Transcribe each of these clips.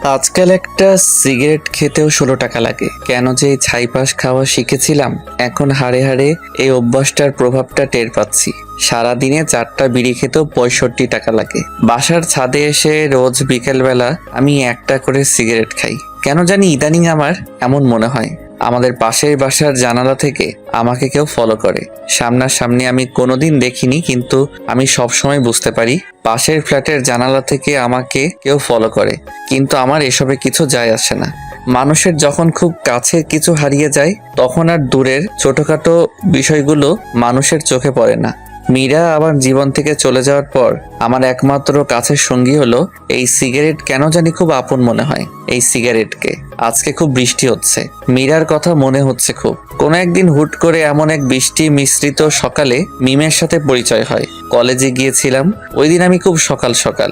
আজকাল একটা সিগারেট খেতেও 16 টাকা লাগে। কেন যে এই ছাইপাশ খাওয়া শিখেছিলাম, এখন হাড়ে হাড়ে এই অভ্যাসটার প্রভাবটা টের পাচ্ছি। সারাদিনে 4টা বিড়ি খেতেও 65 টাকা লাগে। বাসার ছাদে এসে রোজ বিকেলবেলা আমি একটা করে সিগারেট খাই। কেন জানি ইদানিং আমার এমন মনে হয় আমাদের পাশের বাসার জানালা থেকে আমাকে কেউ ফলো করে। সামনাসামনি আমি কোনোদিন দেখিনি, কিন্তু আমি সবসময় বুঝতে পারি পাশের ফ্ল্যাটের জানালা থেকে আমাকে কেউ ফলো করে। কিন্তু আমার এসবে কিছু যায় আসে না। মানুষের যখন খুব কাছের কিছু হারিয়ে যায়, তখন আর দূরের ছোটখাটো বিষয়গুলো মানুষের চোখে পড়ে না। মীরা আবার জীবন থেকে চলে যাওয়ার পর আমার একমাত্র কাছের সঙ্গী হলো এই সিগারেট। কেন জানি খুব আপন মনে হয় এই সিগারেটকে। আজকে খুব বৃষ্টি হচ্ছে, মীরার কথা মনে হচ্ছে খুব। কোনো একদিন হুট করে এমন এক বৃষ্টি মিশ্রিত সকালে মিমের সাথে পরিচয় হয়। কলেজে গিয়েছিলাম ওই দিন আমি খুব সকাল সকাল।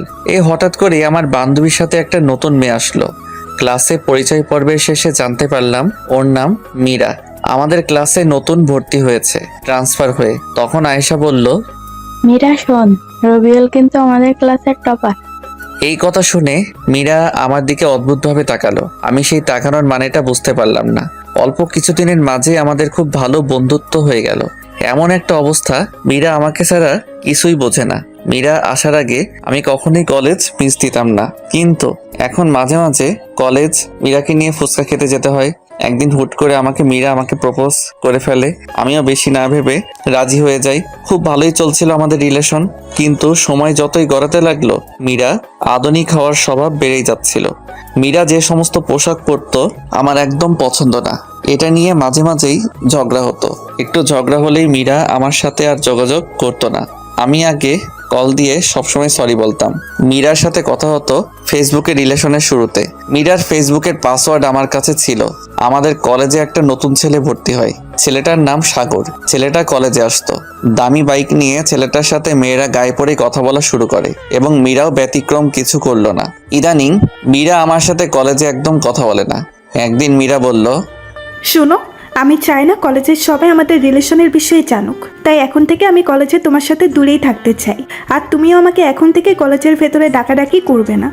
হঠাৎ করে আমার বান্ধবীর সাথে একটা নতুন মেয়ে আসলো। ক্লাসে পরিচয় পর্বের শেষে জানতে পারলাম ওর নাম মীরা। আমাদের ক্লাসে নতুন ভর্তি হয়েছে ট্রান্সফার হয়ে। তখন আয়েশা বলল, মীরা শোন, রবিউল কিন্তু আমাদের ক্লাসের টপার। এই কথা শুনে মীরা আমার দিকে অদ্ভুতভাবে তাকালো। আমি সেই তাকানোর মানেটা বুঝতে পারলাম না। অল্প কিছুদিনের মাঝে আমাদের খুব ভালো বন্ধুত্ব হয়ে গেল। এমন একটা অবস্থা, মীরা আমাকে ছাড়া কিছুই বোঝে না। মীরা আসার আগে আমি কখনোই কলেজ মিস দিতাম না, কিন্তু এখন মাঝে মাঝে কলেজ মীরাকে নিয়ে ফুচকা খেতে যেতে হয়। একদিন হুট করে মীরা আমাকে প্রপোজ করে ফেলে। আমিও বেশি না ভেবে রাজি হয়ে যাই। খুব ভালোই চলছিল আমাদের রিলেশন, কিন্তু সময় যতই গড়াতে লাগলো মীরা আধুনিক হওয়ার স্বভাব বেড়েই যাচ্ছিল। মীরা যে সমস্ত পোশাক পরতো আমার একদম পছন্দ না। এটা নিয়ে মাঝে মাঝেই ঝগড়া হতো। একটু ঝগড়া হলেই মীরা আমার সাথে আর যোগাযোগ করতো না। আমি আগে কল দিয়ে সবসময় সরি বলতাম। মীরার সাথে কথা হতো ফেসবুকে রিলেশনের শুরুতে। মীরার ফেসবুকের পাসওয়ার্ড আমার কাছে ছিল। আমাদের কলেজে একটা নতুন ছেলে ভর্তি হয়। ছেলেটার নাম সাগর। ছেলেটা কলেজে আসতো দামি বাইক নিয়ে। ছেলেটার সাথে মেয়েরা গায়ে পড়ে কথা বলা শুরু করে, এবং মীরাও ব্যতিক্রম কিছু করলো না। ইদানিং মীরা আমার সাথে কলেজে একদম কথা বলে না। একদিন মীরা বলল, শোনো, আমি চাই না কলেজের সবাই আমাদের রিলেশনের বিষয়ে জানুক। তাই এখন থেকে আমি কলেজে তোমার সাথে দূরেই থাকতে চাই। আর তুমিও আমাকে এখন থেকে কলেজের ভেতরে ডাকাডাকি করবে না।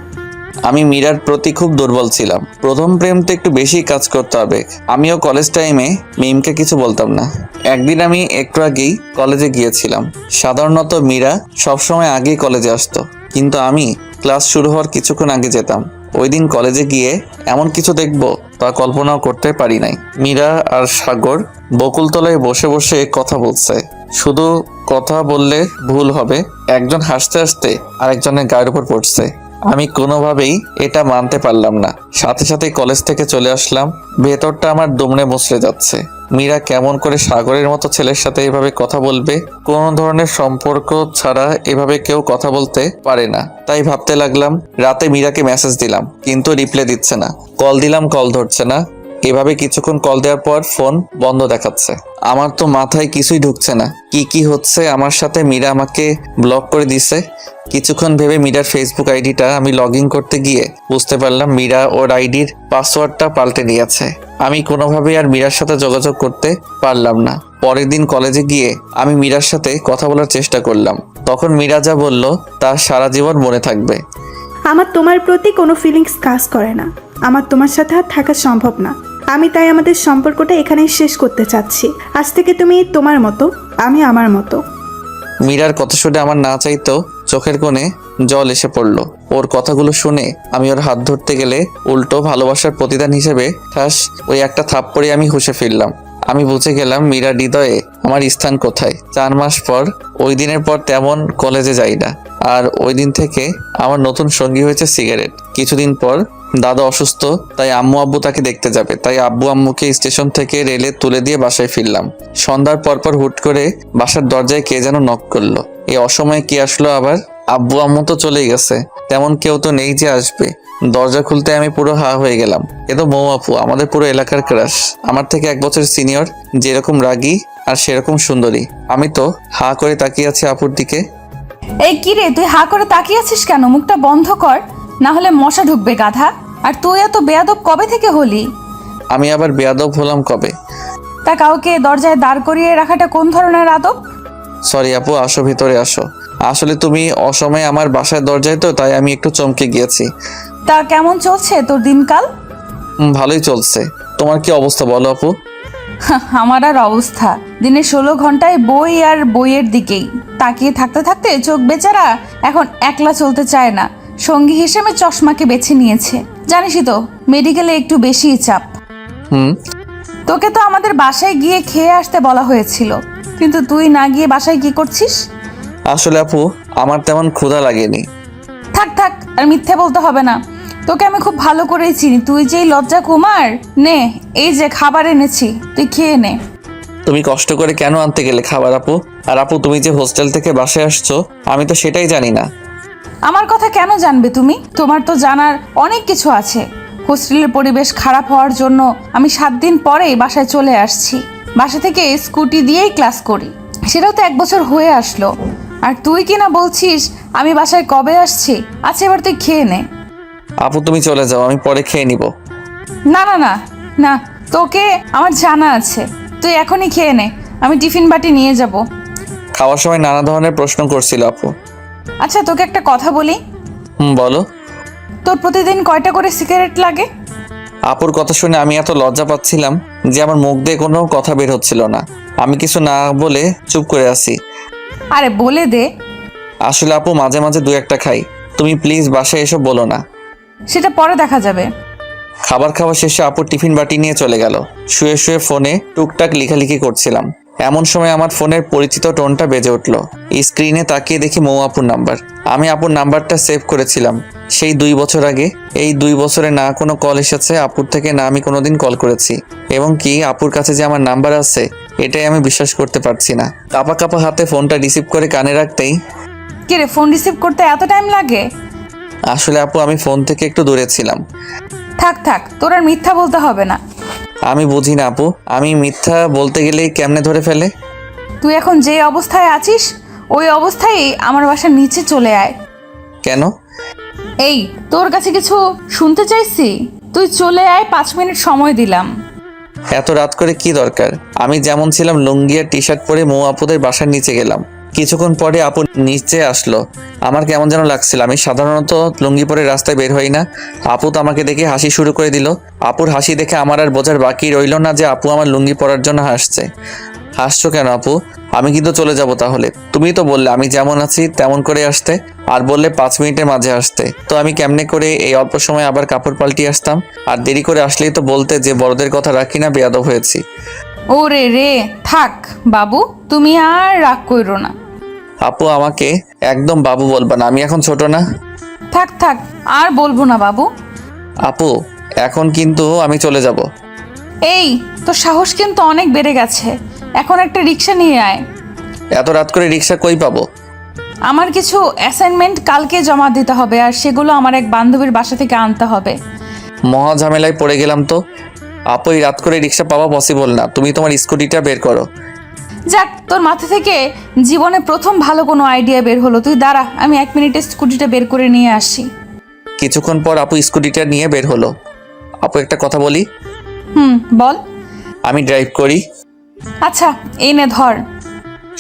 আমি মীরার প্রতি খুব দুর্বল ছিলাম। প্রথম প্রেম তো একটু বেশি কাজ করতে হবে। আমিও কলেজ টাইমে মিমকে কিছু বলতাম না। একদিন আমি একটু আগেই কলেজে গিয়েছিলাম। সাধারণত মীরা সবসময় আগেই কলেজে আসতো, কিন্তু আমি ক্লাস শুরু হওয়ার কিছুক্ষণ আগে যেতাম। ওই দিন কলেজে গিয়ে এমন কিছু দেখবো তা কল্পনাও করতে পারি নাই। মীরা আর সাগর বকুলতলায় বসে বসে কথা বলছে। শুধু কথা বললে ভুল হবে, একজন হাসতে হাসতে আরেকজনের গায়ের উপর পড়ছে। আমি কোনোভাবেই এটা মানতে পারলাম না। সাথে সাথে কলেজ থেকে চলে আসলাম। ভেতরটা আমার দুমড়ে মুচড়ে যাচ্ছে। মীরা কেমন করে সাগরের মতো ছেলের সাথে এভাবে কথা বলবে? কোনো ধরনের সম্পর্ক ছাড়া এভাবে কেউ কথা বলতে পারে না। তাই ভাবতে লাগলাম। রাতে মীরাকে মেসেজ দিলাম, কিন্তু রিপ্লাই দিচ্ছে না। কল দিলাম, কল ধরছে না। এভাবে কিছুক্ষণ কল দেওয়ার পর ফোন বন্ধ দেখাচ্ছে। আমার তো মাথায় কিছুই ঢুকছে না, কি হচ্ছে আমার সাথে। মীরা আমাকে ব্লক করে দিছে। কিছুক্ষণ ভেবে মীরার ফেসবুক আইডিটা আমি লগ ইন করতে গিয়ে বুঝতে পারলাম মীরা ওর আইডির পাসওয়ার্ডটা পাল্টে নিয়েছে। আমি কোনোভাবেই আর মীরার সাথে যোগাযোগ করতে পারলাম না। পরের দিন কলেজে গিয়ে আমি মীরার সাথে কথা বলার চেষ্টা করলাম। তখন মীরা যা বলল তা সারা জীবন মনে থাকবে। আমার তোমার প্রতি কোনো ফিলিংস কাজ করে না। আমার তোমার সাথে আর থাকা সম্ভব না। আমি তাই আমাদের সম্পর্কটা এখানেই শেষ করতে চাচ্ছি। আজ থেকে তুমি তোমার মতো, আমি আমার মতো। মীরার কথা শুনে আমার না চাইতেও চোখের কোণে জল এসে পড়ল। ওর কথাগুলো শুনে আমি ওর হাত ধরতে গেলে উল্টো ভালোবাসার প্রতিদান হিসেবে ঠাস ওই একটা থাপ্পড়ে আমি হুঁশে ফিরলাম। আমি বুঝে গেলাম মীরার হৃদয়ে আমার স্থান কোথায়। 4 মাস পর, ওই দিনের পর তেমন কলেজে যাই না। আর ওই দিন থেকে আমার নতুন সঙ্গী হয়েছে সিগারেট। কিছুদিন পর দাদা অসুস্থ, তাই আম্মু আব্বু তাকে দেখতে যাবে। তাই আব্বু আম্মুকে স্টেশন থেকে রেলে তুলে দিয়ে বাসায় ফিরলাম। সন্ধ্যার পর হুট করে বাসার দরজায় কে যেন নক করলো। এই অসময়ে কি আসলো আবার? আব্বু আম্মু তো চলেই গেছে, তেমন কেউ তো নেই যে আসবে। দরজা খুলতে আমি পুরো হা হয়ে গেলাম। এ তো মৌ আপু, আমাদের পুরো এলাকার ক্রাশ। আমার থেকে 1 বছর সিনিয়র, যেরকম রাগী আর সেরকম সুন্দরী। আমি তো হা করে তাকিয়ে আছি আপুর দিকে। এই কি রে, তুই হা করে তাকিয়ে আছিস কেন? মুখটা বন্ধ কর, না হলে মশা ঢুকবে গাধা। আর তুই এত বেয়াদব কবে থেকে হলি? আমি আবার বেয়াদব হলাম কবে? তা কাউকে দরজায় দাঁড় করিয়ে রাখাটা কোন ধরনের আদব? সরি আপু, আসো, ভিতরে আসো। আসলে তুমি অসময়ে আমার বাসার দরজায় তো, তাই আমি একটু চমকে গিয়েছি। তা কেমন চলছে তোর দিনকাল? ভালোই চলছে। তোমার কি অবস্থা বলো আপু? আমার আর অবস্থা, দিনে 16 ঘন্টায় বই আর বইয়ের দিকেই তাকিয়ে থাকতে থাকতে চোখ বেচারা এখন একলা চলতে চায় না, সঙ্গী হিসেবে চশমাকে বেছে নিয়েছে। জানিসই তো মেডিকেলে একটু বেশিই চাপ। হুম। তোকে তো আমাদের বাসায় গিয়ে খেয়ে আসতে বলা হয়েছিল, কিন্তু তুই না গিয়ে বাসায় কি করছিস? আসলে আপু আমার তেমন ক্ষুধা লাগেনি। থাক থাক, আর মিথ্যে বলতে হবে না। তোকে আমি খুব ভালো করেই চিনি, তুই যেই লজ্জা কুমার। নে, এই যে খাবার এনেছি, তুই খেয়ে নে। তুমি কষ্ট করে কেন আনতে গেলে খাবার আপু? আর আপু তুমি যে হোস্টেল থেকে বাসায় আসছো আমি তো সেটাই জানি না। আমার কথা কেন জানবে তুমি? তোমার তো জানার অনেক কিছু আছে। হোস্টেলের পরিবেশ খারাপ হওয়ার জন্য আমি 7 দিন পরেই বাসায় চলে আসছি। বাসা থেকে স্কুটি দিয়েই ক্লাস করি, সেটাও তো 1 বছর হয়ে আসলো। আর তুই কি না বলছিস আমি বাসায় কবে আসছি? আচ্ছা এবার তুই খেয়ে নে। আপু তুমি চলে যাও, আমি পরে খেয়ে নিব। না না না না, তোকে আমার জানা আছে, তুই এখনই খেয়ে নে, আমি টিফিন বাটি নিয়ে যাব। খাওয়ার সময় নানা ধরনের প্রশ্ন করছিল আপু। আচ্ছা তোকে একটা কথা বলি, বলো। তোর প্রতিদিন কয়টা করে সিগারেট লাগে? আপুর কথা শুনে আমি এত লজ্জা পাচ্ছিলাম যে আমার মুখ দিয়ে কোনো কথা বের হচ্ছিল না। আমি কিছু না বলে চুপ করে আছি। আরে বলে দে। আসলে আপু মাঝে মাঝে 2-1টা খাই। তুমি প্লিজ বাসায় এসব বলো না। সেটা পরে দেখা যাবে। খাবার খাওয়া শেষে আপু টিফিন বাটি নিয়ে চলে গেল। শুয়ে শুয়ে ফোনে টুকটাক লেখালেখি করছিলাম, এমন সময় আমার ফোনের পরিচিত টোনটা বেজে উঠলো। স্ক্রিনে তাকিয়ে দেখি মৌ আপুর নাম্বার। আমি আপুর নাম্বারটা সেভ করেছিলাম সেই 2 বছর আগে। এই 2 বছরে না কোনো কল এসেছে আপুর থেকে, না আমি কোনোদিন কল করেছি, এবং কি আপুর কাছে যে আমার নাম্বার আছে এটাই আমি বিশ্বাস করতে পারছি না। কাপা কাপা হাতে ফোনটা রিসিভ করে কানে রাখতেই, কে রে, ফোন রিসিভ করতে এত টাইম লাগে? আসলে আপু আমি ফোন থেকে একটু দূরে ছিলাম। থাক থাক, তোর আর মিথ্যা বলতে হবে না। আমি বুঝি না আপু, আমি মিথ্যা বলতে গেলেই কেমনে ধরে ফেলে। তুই এখন যে অবস্থায় আছিস ওই অবস্থায় আমার বাসার নিচে চলে আয়। কেন? এই, তোর কাছে কিছু শুনতে চাইছি, তুই চলে আয়, 5 মিনিট সময় দিলাম। এত রাত করে কি দরকার? আমি যেমন ছিলাম লুঙ্গি আর টি শার্ট পরে মৌ আপুদের বাসার নিচে গেলাম। কিছুক্ষণ পরে আপু নিচে আসলো। আমার কেমন যেন লাগছিল। আমি সাধারণত লুঙ্গি পরে রাস্তায় বের হই না। আপু তো আমাকে দেখে হাসি শুরু করে দিল। আপুর হাসি দেখে আমার আর বোঝার বাকি রইল না যে আপু আমার লুঙ্গি পরার জন্য হাসছে। হাসছো কেন আপু? আমি কিন্তু চলে যাব তাহলে। তুমি তো বললে আমি যেমন আছি তেমন করে আসতে, আর বললে 5 মিনিটের মাঝে আসতে। তো আমি কেমনে করে এই অল্প সময় আবার কাপড় পাল্টিয়ে আসতাম? আর দেরি করে আসলেই তো বলতে যে বড়দের কথা রাখি না, বেয়াদব হয়েছি। ওরে রে, থাক বাবু, তুমি আর রাগ কইরো না। আপু আমাকে একদম বাবু বলবা না, আমি এখন ছোট না। থাক থাক, আর বলবো না বাবু। আপু এখন কিন্তু আমি চলে যাব। এই, তোর সাহস কিন্তু অনেক বেড়ে গেছে, এখন একটা রিক্সা নিয়ে আয়। এত রাত করে রিক্সা কই পাবো? আমার কিছু অ্যাসাইনমেন্ট কালকে জমা দিতে হবে, আর সেগুলো আমার এক বান্ধবীর বাসা থেকে আনতে হবে। মহা ঝামেলায় পড়ে গেলাম তো। আপু এই রাত করে রিক্সা পাওয়া পসিবল না, তুমি তোমার স্কুটিটা বের করো। যাক, তোর মাথা থেকে জীবনে প্রথম ভালো কোনো আইডিয়া বের হলো। তুই দাঁড়া, আমি 1 মিনিটে স্কুটিটা বের করে নিয়ে আসি। কিছুক্ষণ পর আপু স্কুটিটা নিয়ে বের হলো। আপু একটা কথা বলি? বল। আমি ড্রাইভ করি। আচ্ছা, এই নে ধর।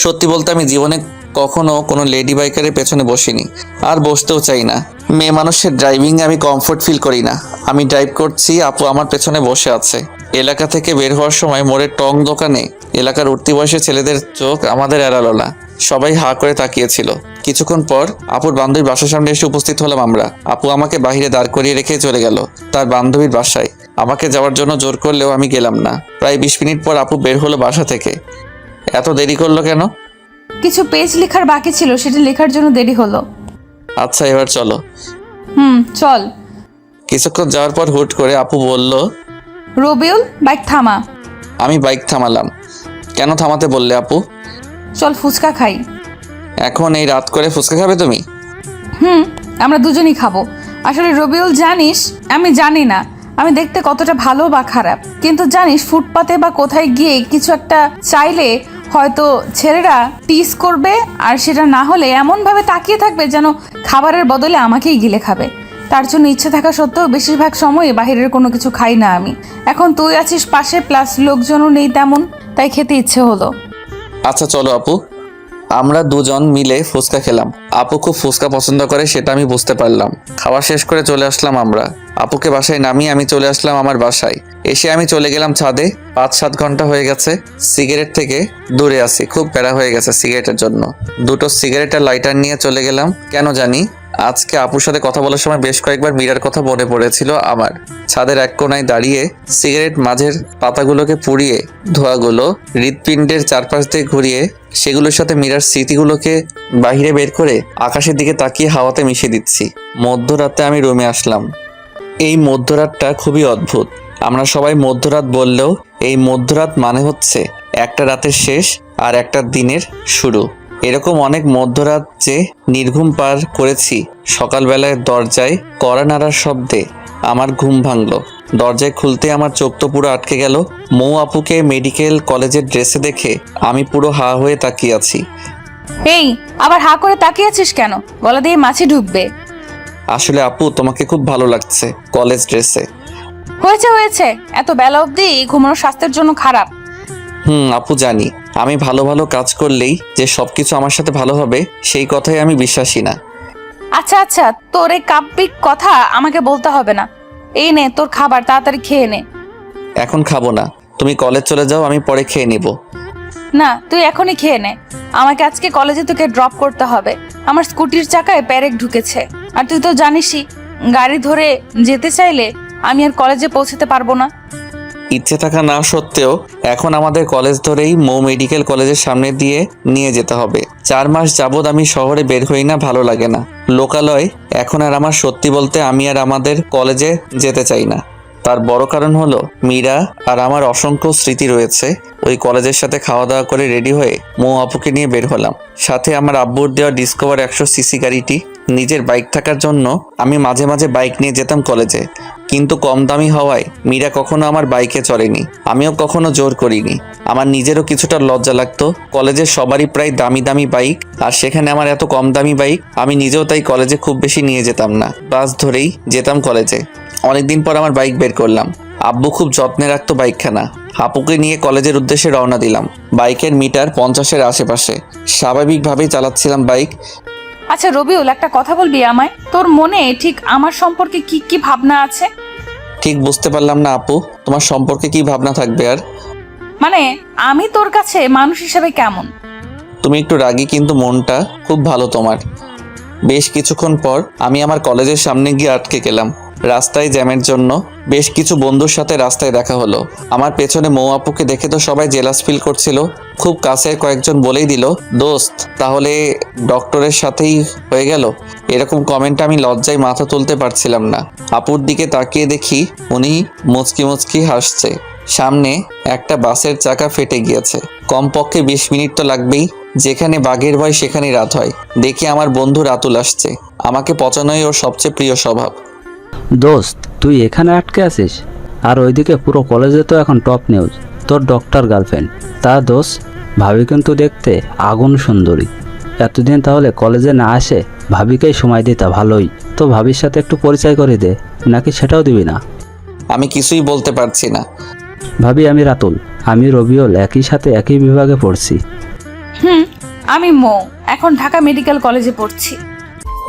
সত্যি বলতে আমি জীবনে কখনো কোনো লেডি বাইকারের পেছনে বসিনি, আর বসতেও চাই না। মেয়ে মানুষের ড্রাইভিং আমি কমফোর্ট ফিল করি না। আমি ড্রাইভ করছি, আপু আমার পেছনে বসে আছে। এলাকা থেকে বের হওয়ার সময় মোড়ের টং দোকানে এলাকার উঠতি বয়সী ছেলেদের চোখ আমাদের এড়ালো না। সবাই হা করে তাকিয়েছিল। কিছুক্ষণ পর আপুর বান্ধবীর বাসার সামনে এসে উপস্থিত হলাম আমরা। আপু আমাকে বাহিরে দাঁড় করিয়ে রেখে চলে গেল তার বান্ধবীর বাসায়। আমাকে যাওয়ার জন্য জোর করলেও আমি গেলাম না। প্রায় 20 মিনিট পর আপু বের হলো বাসা থেকে। এত দেরি করলো কেন? কিছু পেজ লেখার বাকি ছিল, সেটা লেখার জন্য দেরি হলো। আচ্ছা এবার চলো। চল। কিছুক্ষণ যাওয়ার পর হুট করে আপু বলল, রবিউল, বাইক থামা। আমি বাইক থামালাম। কেন থামাতে বললে আপু? চল ফুচকা খাই। এখন এই রাত করে ফুচকা খাবে তুমি? আমরা দুজনই খাবো। আসলে রবিউল, জানিস আমি জানি না আমি দেখতে কতটা ভালো বা খারাপ, কিন্তু জানিস ফুটপাতে বা কোথায় গিয়ে কিছু একটা চাইলে হয়তো ছেলেরা টিস করবে, আর সেটা না হলে এমনভাবে তাকিয়ে থাকবে যেন খাবারের বদলে আমাকেই গিলে খাবে। তার জন্য ইচ্ছে থাকা সত্ত্বেও বেশিরভাগ সময় বাইরের কোনো কিছু খাই না আমি। এখন তুই আছিস পাশে, প্লাস লোকজনও নেই তেমন, তাই খেতে ইচ্ছে হলো। আচ্ছা চলো আপু। আমরা দুজন মিলে ফুচকা খেলাম। আপু খুব ফুচকা পছন্দ করে সেটা আমি বুঝতে পারলাম। খাওয়া শেষ করে চলে আসলাম আমরা। আপুকে বাসায় নামিয়ে আমি চলে আসলাম আমার বাসায়। এসে আমি চলে গেলাম ছাদে। 5-7 ঘন্টা হয়ে গেছে সিগারেট থেকে দূরে আছি, খুব প্যারা হয়ে গেছে সিগারেটের জন্য। দুটো সিগারেটের লাইটার নিয়ে চলে গেলাম। কেন জানি আজকে আপুর সাথে কথা বলার সময় বেশ কয়েকবার মীরার কথা মনে পড়েছিল আমার। ছাদের এক কোনায় দাঁড়িয়ে সিগারেট মাঝের পাতাগুলোকে পুড়িয়ে ধোঁয়াগুলো হৃৎপিণ্ডের চারপাশ দিয়ে ঘুরিয়ে সেগুলোর সাথে মীরার স্মৃতিগুলোকে বাহিরে বের করে আকাশের দিকে তাকিয়ে হাওয়াতে মিশিয়ে দিচ্ছি। মধ্যরাতে আমি রুমে আসলাম। এই মধ্যরাতটা খুবই অদ্ভুত। আমরা সবাই মধ্যরাত বললেও এই মধ্যরাত মানে হচ্ছে একটা রাতের শেষ আর একটা দিনের শুরু। এরকম অনেক মধ্যরাত যে নির্ঘুম পার করেছি। সকালবেলায় দরজায় কড়া নাড়ার শব্দে আমার ঘুম ভাঙলো। দরজায় খুলতে আমার চোখ তো পুরো আটকে গেল। মৌ আপুকে মেডিকেল কলেজের ড্রেসে দেখে আমি পুরো হা হয়ে তাকিয়ে আছি। এই আবার হা করে তাকিয়ে আছিস কেন? গলা দিয়ে মাছি ঢুকবে। আসলে আপু তোমাকে খুব ভালো লাগছে কলেজ ড্রেসে। হয়েছে হয়েছে, এত বেলা অবধি ঘুমানো স্বাস্থ্যের জন্য খারাপ। আপু জানি আমি ভালো ভালো কাজ করলেই যে সবকিছু আমার সাথে ভালো হবে সেই কথাই আমি বিশ্বাসী না। আচ্ছা আচ্ছা, তোর এই কাব্যিক কথা আমাকে বলতে হবে না। এই নে তোর খাবার, তাড়াতাড়ি খেয়ে নে। এখন খাবো না, তুমি কলেজ চলে যাও, আমি পরে খেয়ে নিব। না, তুই এখনই খেয়ে নে। আমাকে আজকে কলেজে তোকে ড্রপ করতে হবে। আমার স্কুটির চাকায় প্যারেক ঢুকেছে। আর তুই তো জানিসই, গাড়ি ধরে যেতে চাইলে আমি আর কলেজে পৌঁছতে পারবো না। ইচ্ছে থাকা না সত্ত্বেও এখন আমাদের কলেজ ধরেই মৌ মেডিকেল কলেজের সামনে দিয়ে নিয়ে যেতে হবে। 4 মাস যাবৎ আমি শহরে বের হই না, ভালো লাগে না। লোকালয় এখন আর আমার, সত্যি বলতে আমি আর আমাদের কলেজে যেতে চাই না। তার বড় কারণ হলো মীরা আর আমার অসংখ্য স্মৃতি রয়েছে। ওই কলেজের সাথে খাওয়া দাওয়া করে রেডি হয়ে মৌ আপুকে নিয়ে বের হলাম। সাথে আমার আব্বুর দেওয়া ডিসকভার 100 সিসি গাড়িটি। নিজের বাইক থাকার জন্য আমি মাঝে মাঝে বাইক নিয়ে যেতাম কলেজে, কিন্তু কম দামি হওয়ায় মীরা কখনো আমার বাইকে চড়েনি, আমিও কখনো জোর করিনি। আমার নিজেরও কিছুটা লজ্জা লাগতো। কলেজের সবারই প্রায় দামি দামি বাইক, আর সেখানে আমার এত কম দামি বাইক। আমি নিজেও তাই কলেজে খুব বেশি নিয়ে যেতাম না, বাস ধরেই যেতাম কলেজে। অনেকদিন পর আমার বাইক বের করলাম। আব্বু খুব যত্নে রাখতো বাইকখানা। আপুকে নিয়ে কলেজের উদ্দেশ্যে রওনা দিলাম। বাইকের মিটার 50-এর আশেপাশে। স্বাভাবিকভাবেই চালাচ্ছিলাম বাইক। আচ্ছা রবিউল, একটা কথা বলবি আমায়? তোর মনে ঠিক আমার সম্পর্কে কি কি ভাবনা আছে? ঠিক বুঝতে পারলাম না আপু, তোমার সম্পর্কে কি ভাবনা থাকবে আর? মানে আমি তোর কাছে মানুষ হিসেবে কেমন? তুমি একটু রাগী, কিন্তু মনটা খুব ভালো তোমার। বেশ কিছুক্ষণ পর আমি আমার কলেজের সামনে গিয়ে আটকে গেলাম। রাস্তায় জ্যামের জন্য বেশ কিছু বন্ধুর সাথে রাস্তায় দেখা হলো। আমার পেছনে মৌ আপুকে দেখে তো সবাই জেলাস ফিল করছিল। খুব কাছের কয়েকজন বলেই দিল, দোস্ত তাহলে ডক্টরের সাথেই হয়ে গেল। এরকম কমেন্ট আমি লজ্জায় মাথা তুলতে পারছিলাম না। আপুর দিকে তাকিয়ে দেখি উনি মুচকি মুচকি হাসছে। সামনে একটা বাসের চাকা ফেটে গিয়েছে। কমপক্ষে 20 মিনিট তো লাগবেই। যেখানে বাঘের ভয় সেখানেই রাত হয়। দেখি আমার বন্ধু রাতুল আসছে। আমাকে পচানোই ওর সবচেয়ে প্রিয় স্বভাব। দোস্ত তুই এখানে আটকে আছিস? আর ওইদিকে পুরো কলেজে তো এখন টপ নিউজ, তোর ডক্টর গার্লফ্রেন্ড। তা দোস্ত, ভাবি কিন্তু দেখতে আগুন সুন্দরী। এতদিন তাহলে কলেজে না আসে ভাবিকেই সময় দিতা ভালোই। তো ভাবির সাথে একটু পরিচয় করে দে, নাকি সেটাও দিবি না? আমি কিছুই বলতে পারছি না। ভাবি, আমি রাতুল, আমি রবিউল, একই সাথে একই বিভাগে পড়ছি। আমি মৌ, এখন ঢাকা মেডিকেল কলেজে পড়ছি।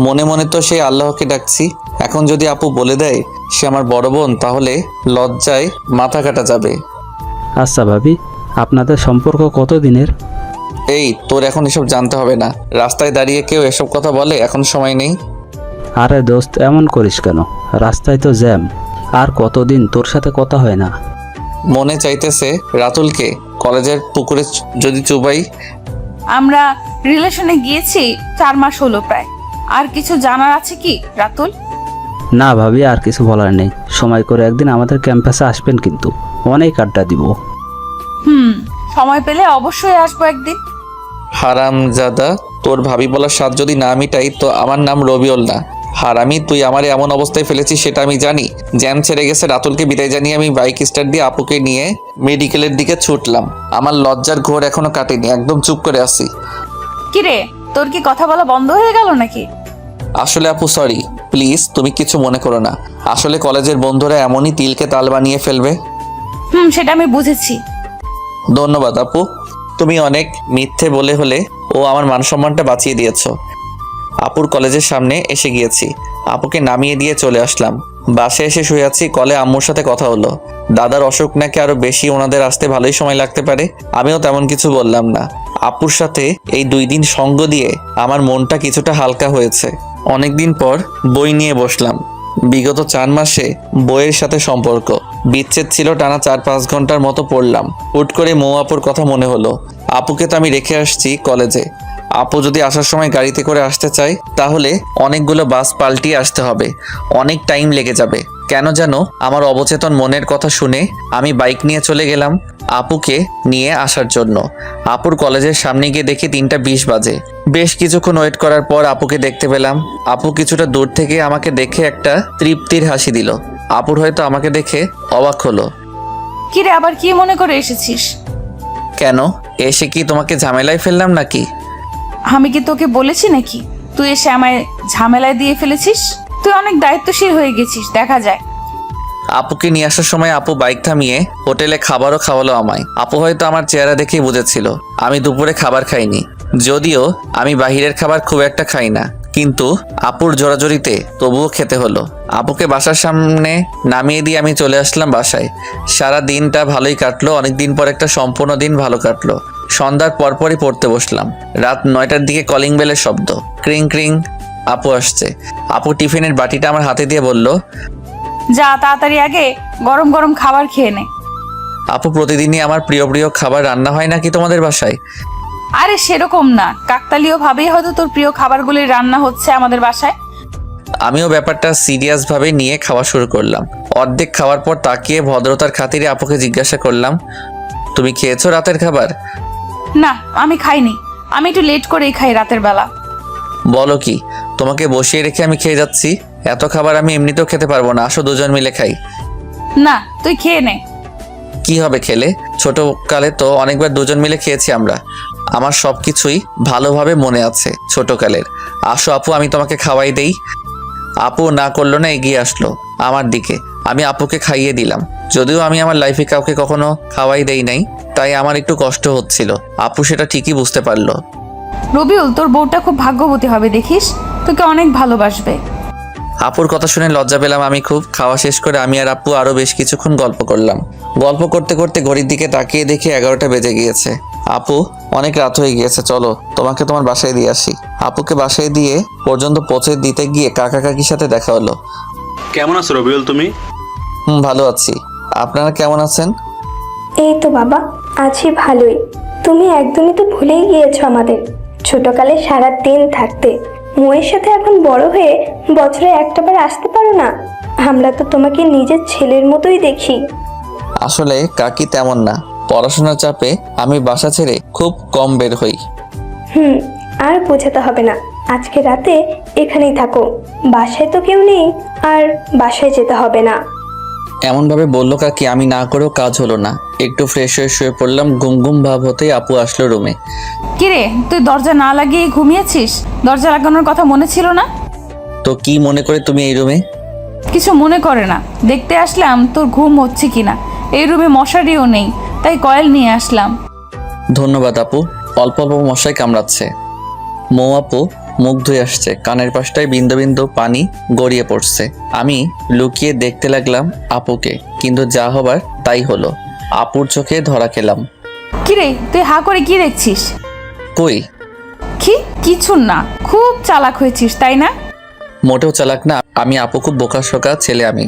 মনে মনে তো সেই আল্লাহকে ডাকছি। এখন যদি আপু বলে দেয় সে আমার বড় বোন, তাহলে লজ্জায় মাথা কাটা যাবে। আচ্ছা ভাবি, আপনাদের সম্পর্ক কত দিনের? এই তোর এখন এসব জানতে হবে না। রাস্তায় দাঁড়িয়ে কেউ এসব কথা বলে, এখন সময় নেই। আরে দোস্ত, এমন করিস কেন? রাস্তায় তো জ্যাম। আর কতদিন তোর সাথে কথা হয় না। মনে চাইতেছে রাতুলকে কলেজের পুকুরে যদি চুবাই। আমরা রিলেশনে গিয়েছি 4 মাস হলো প্রায়। আর কিছু জানার আছে কি রাতুল? না ভাবি, আর কিছু বলার নেই। সময় করে একদিন আমাদের ক্যাম্পাসে আসবেন, কিন্তু অনেক আড্ডা দিব। সময় পেলে অবশ্যই আসবো একদিন। হারামজাদা, তোর ভাবি বলার স্বাদ যদি না মিটাই তো আমার নাম রবিউল না। হারামি, তুই আমারে এমন অবস্থায় ফেলেছিস সেটা আমি জানি। জ্যাম ছেড়ে গেছে, রাতুলকে বিদায় জানিয়ে আমি বাইক স্টার্ট দিয়ে আপুকে নিয়ে মেডিকেলের দিকে ছুটলাম। আমার লজ্জার ঘোর এখনো কাটেনি, একদম চুপ করে আছি। কিরে, তোর কি কথা বলা বন্ধ হয়ে গেল নাকি? আসলে আপু সরি, প্লিজ তুমি কিছু মনে করো না। আসলে কলেজের বন্ধুরা এমনই তিলকে তাল বানিয়ে ফেলবে। সেটা আমি বুঝেছি। ধন্যবাদ আপু। তুমি অনেক মিথ্যে বলে হলে ও আমার মান সম্মানটা বাঁচিয়ে দিয়েছো। আপুর কলেজের সামনে এসে গিয়েছি, আপুকে নামিয়ে দিয়ে চলে আসলাম। বাসায় এসে শুয়ে আছি, কলে আম্মুর সাথে কথা হলো। দাদার অসুখ নাকি আরো বেশি, ওনাদের আসতে ভালোই সময় লাগতে পারে। আমিও তেমন কিছু বললাম না। আপুর সাথে এই 2 দিন সঙ্গ দিয়ে আমার মনটা কিছুটা হালকা হয়েছে। অনেকদিন পর বই নিয়ে বসলাম। বিগত 4 মাসে বইয়ের সাথে সম্পর্ক বিচ্ছেদ ছিল, টানা 4-5 ঘন্টার মতো পড়লাম। হুট করে মৌ আপুর কথা মনে হলো। আপুকে তো আমি রেখে আসছি কলেজে। আপু যদি আসার সময় গাড়িতে করে আসতে চায় তাহলে অনেকগুলো বাস পাল্টিয়ে আসতে হবে, অনেক টাইম লেগে যাবে। কেন যেন আমার অবচেতন মনের কথা শুনে আমি বাইক নিয়ে চলে গেলাম আপুকে নিয়ে আসার জন্য। আপুর কলেজের সামনে গিয়ে দেখি 3:20 বাজে। বেশ কিছুক্ষণ ওয়েট করার পর আপুকে দেখতে পেলাম। আপু কিছুটা দূর থেকে আমাকে দেখে একটা তৃপ্তির হাসি দিল। আপুর হয়তো আমাকে দেখে অবাক হলো। কিরে, আবার কি মনে করে এসেছিস? কেন, এসে কি তোমাকে ঝামেলায় ফেললাম নাকি? আমি কি তোকে বলেছি নাকি তুই এসে আমায় ঝামেলায় দিয়ে ফেলেছিস? তুই অনেক দায়িত্বশীল হয়ে গেছিস দেখা যায়। আপুকে নিয়ে আসার সময় আপু বাইক থামিয়ে হোটেলে খাবারও খাওয়ালো আমায়। আপু হয়তো আমার চেহারা দেখেই বুঝেছিল আমি দুপুরে খাবার খাইনি। যদিও আমি বাহিরের খাবার খুব একটা খাই না, কিন্তু আপুর জোরাজোরিতে তবুও খেতে হলো। আপুকে বাসার সামনে নামিয়ে দিয়ে আমি চলে আসলাম বাসায়। সারা দিনটা ভালোই কাটলো। অনেকদিন পর একটা সম্পূর্ণ দিন ভালো কাটলো। সন্ধ্যার পরপরই পড়তে বসলাম। রাত 9টার দিকে কলিং বেলের শব্দ, ক্রিং ক্রিং। আপু আসছে। আপু টিফিনের বাটিটা আমার হাতে দিয়ে বলল, যা তাড়াতাড়ি আগে গরম গরম খাবার খেয়ে নে। আপু প্রতিদিনই আমার প্রিয় প্রিয় খাবার রান্না হয় নাকি তোমাদের বাসায়? আরে সেরকম না, কাকতালীয় ভাবেই হয়তো তোর প্রিয় খাবারগুলি রান্না হচ্ছে আমাদের বাসায়। আমিও ব্যাপারটা সিরিয়াস ভাবে নিয়ে খাওয়া শুরু করলাম। অর্ধেক খাওয়ার পর তাকিয়ে ভদ্রতার খাতিরে আপুকে জিজ্ঞাসা করলাম, তুমি খেয়েছো রাতের খাবার? না, আমি খাইনি। আমি একটু লেট করেই খাই রাতের বেলা। বলো কি, তোমাকে বসিয়ে রেখে আমি খেয়ে যাচ্ছি? এত খাবার আমি এমনিতেও খেতে পারবো না, আসো দুজন মিলে খাই। না, তুই খেয়ে নে। কি হবে খেলে? ছোটকালে তো অনেকবার দুজন মিলে খেয়েছি আমরা। আমার সব কিছুই ভালোভাবে মনে আছে ছোটকালের। আসো আপু, আমি তোমাকে খাওয়াই দেই। আপু না করলো না, এগিয়ে আসলো আমার দিকে। আমি আপুকে খাইয়ে দিলাম। যদিও আমি আমার লাইফে কাউকে কখনো খাওয়াই দেই নাই, তাই আমার একটু কষ্ট হচ্ছিল। আপু সেটা ঠিকই বুঝতে পারলো। রবিউল, তোর বউটা খুব ভাগ্যবতী হবে দেখিস, তোকে অনেক ভালোবাসবে। আপুর কথা শুনে লজ্জা পেলাম আমি খুব। খাওয়া শেষ করে আমি আর আপু আরো বেশ কিছুক্ষণ গল্প করলাম। গল্প করতে করতে ঘড়ির দিকে তাকিয়ে দেখি 11টা বেজে গিয়েছে। আপু, অনেক রাত হয়ে গিয়েছে, চলো তোমাকে তোমার বাসায় দিয়ে আসি। আপুকে বাসায় দিয়ে পর্যন্ত পৌঁছে দিতে গিয়ে কাকা কাকির সাথে দেখা হলো। কেমন আছো রবিউল তুমি? ভালো আছি, আপনারা কেমন আছেন? এই তো বাবা, আছি ভালোই। তুমি একদমই তো ভুলেই গিয়েছো আমাদের। ছোটকালে সারা দিন থাকতে, মোয়ের সাথে এখন বড় হয়ে বছরে একটাবার আসতে পারো না। আমরা তো তোমাকে নিজের ছেলের মতোই দেখি। আসলে কাকি তেমন না, পড়াশোনার চাপে আমি বাসা ছেড়ে খুব কম বের হই। আর বোঝাতে হবে না, আজকে রাতে এখানেই থাকো। বাসায় তো কেউ নেই, আর বাসায় যেতে হবে না। এমনভাবে বললো কাকি, আমি না করেও কাজ হলো না। একটু ফ্রেশ হয়ে শুয়ে পড়লাম। ঘুম ঘুম ভাব হতেই আপু আসলো রুমে। কিরে, তুই দরজা না লাগিয়ে ঘুমিয়েছিস? দরজা লাগানোর কথা মনে ছিল না? তো কি মনে করে তুমি এই রুমে? কিছু মনে করে না, দেখতে আসলাম তোর ঘুম হচ্ছে কিনা। এই রুমে মশারিও নেই, তাই কয়েল নিয়ে আসলাম। ধন্যবাদ আপু। অল্প অল্প মশাই কামড়াচ্ছে। মৌ আপু মুখ ধুয়ে আসছে, কানের পাশটায় বিন্দু বিন্দু পানি গড়িয়ে পড়ছে। আমি লুকিয়ে দেখতে লাগলাম আপুকে, কিন্তু যা হবার তাই হলো। আপুর চোখে ধরা খেলাম। কিরে, তুই হা করে কি দেখছিস? কই? কিছু না, খুব চালাক হয়েছিস তাই না? মোটেও চালাক না আমি। আপু খুব বোকাশোকা ছেলে আমি।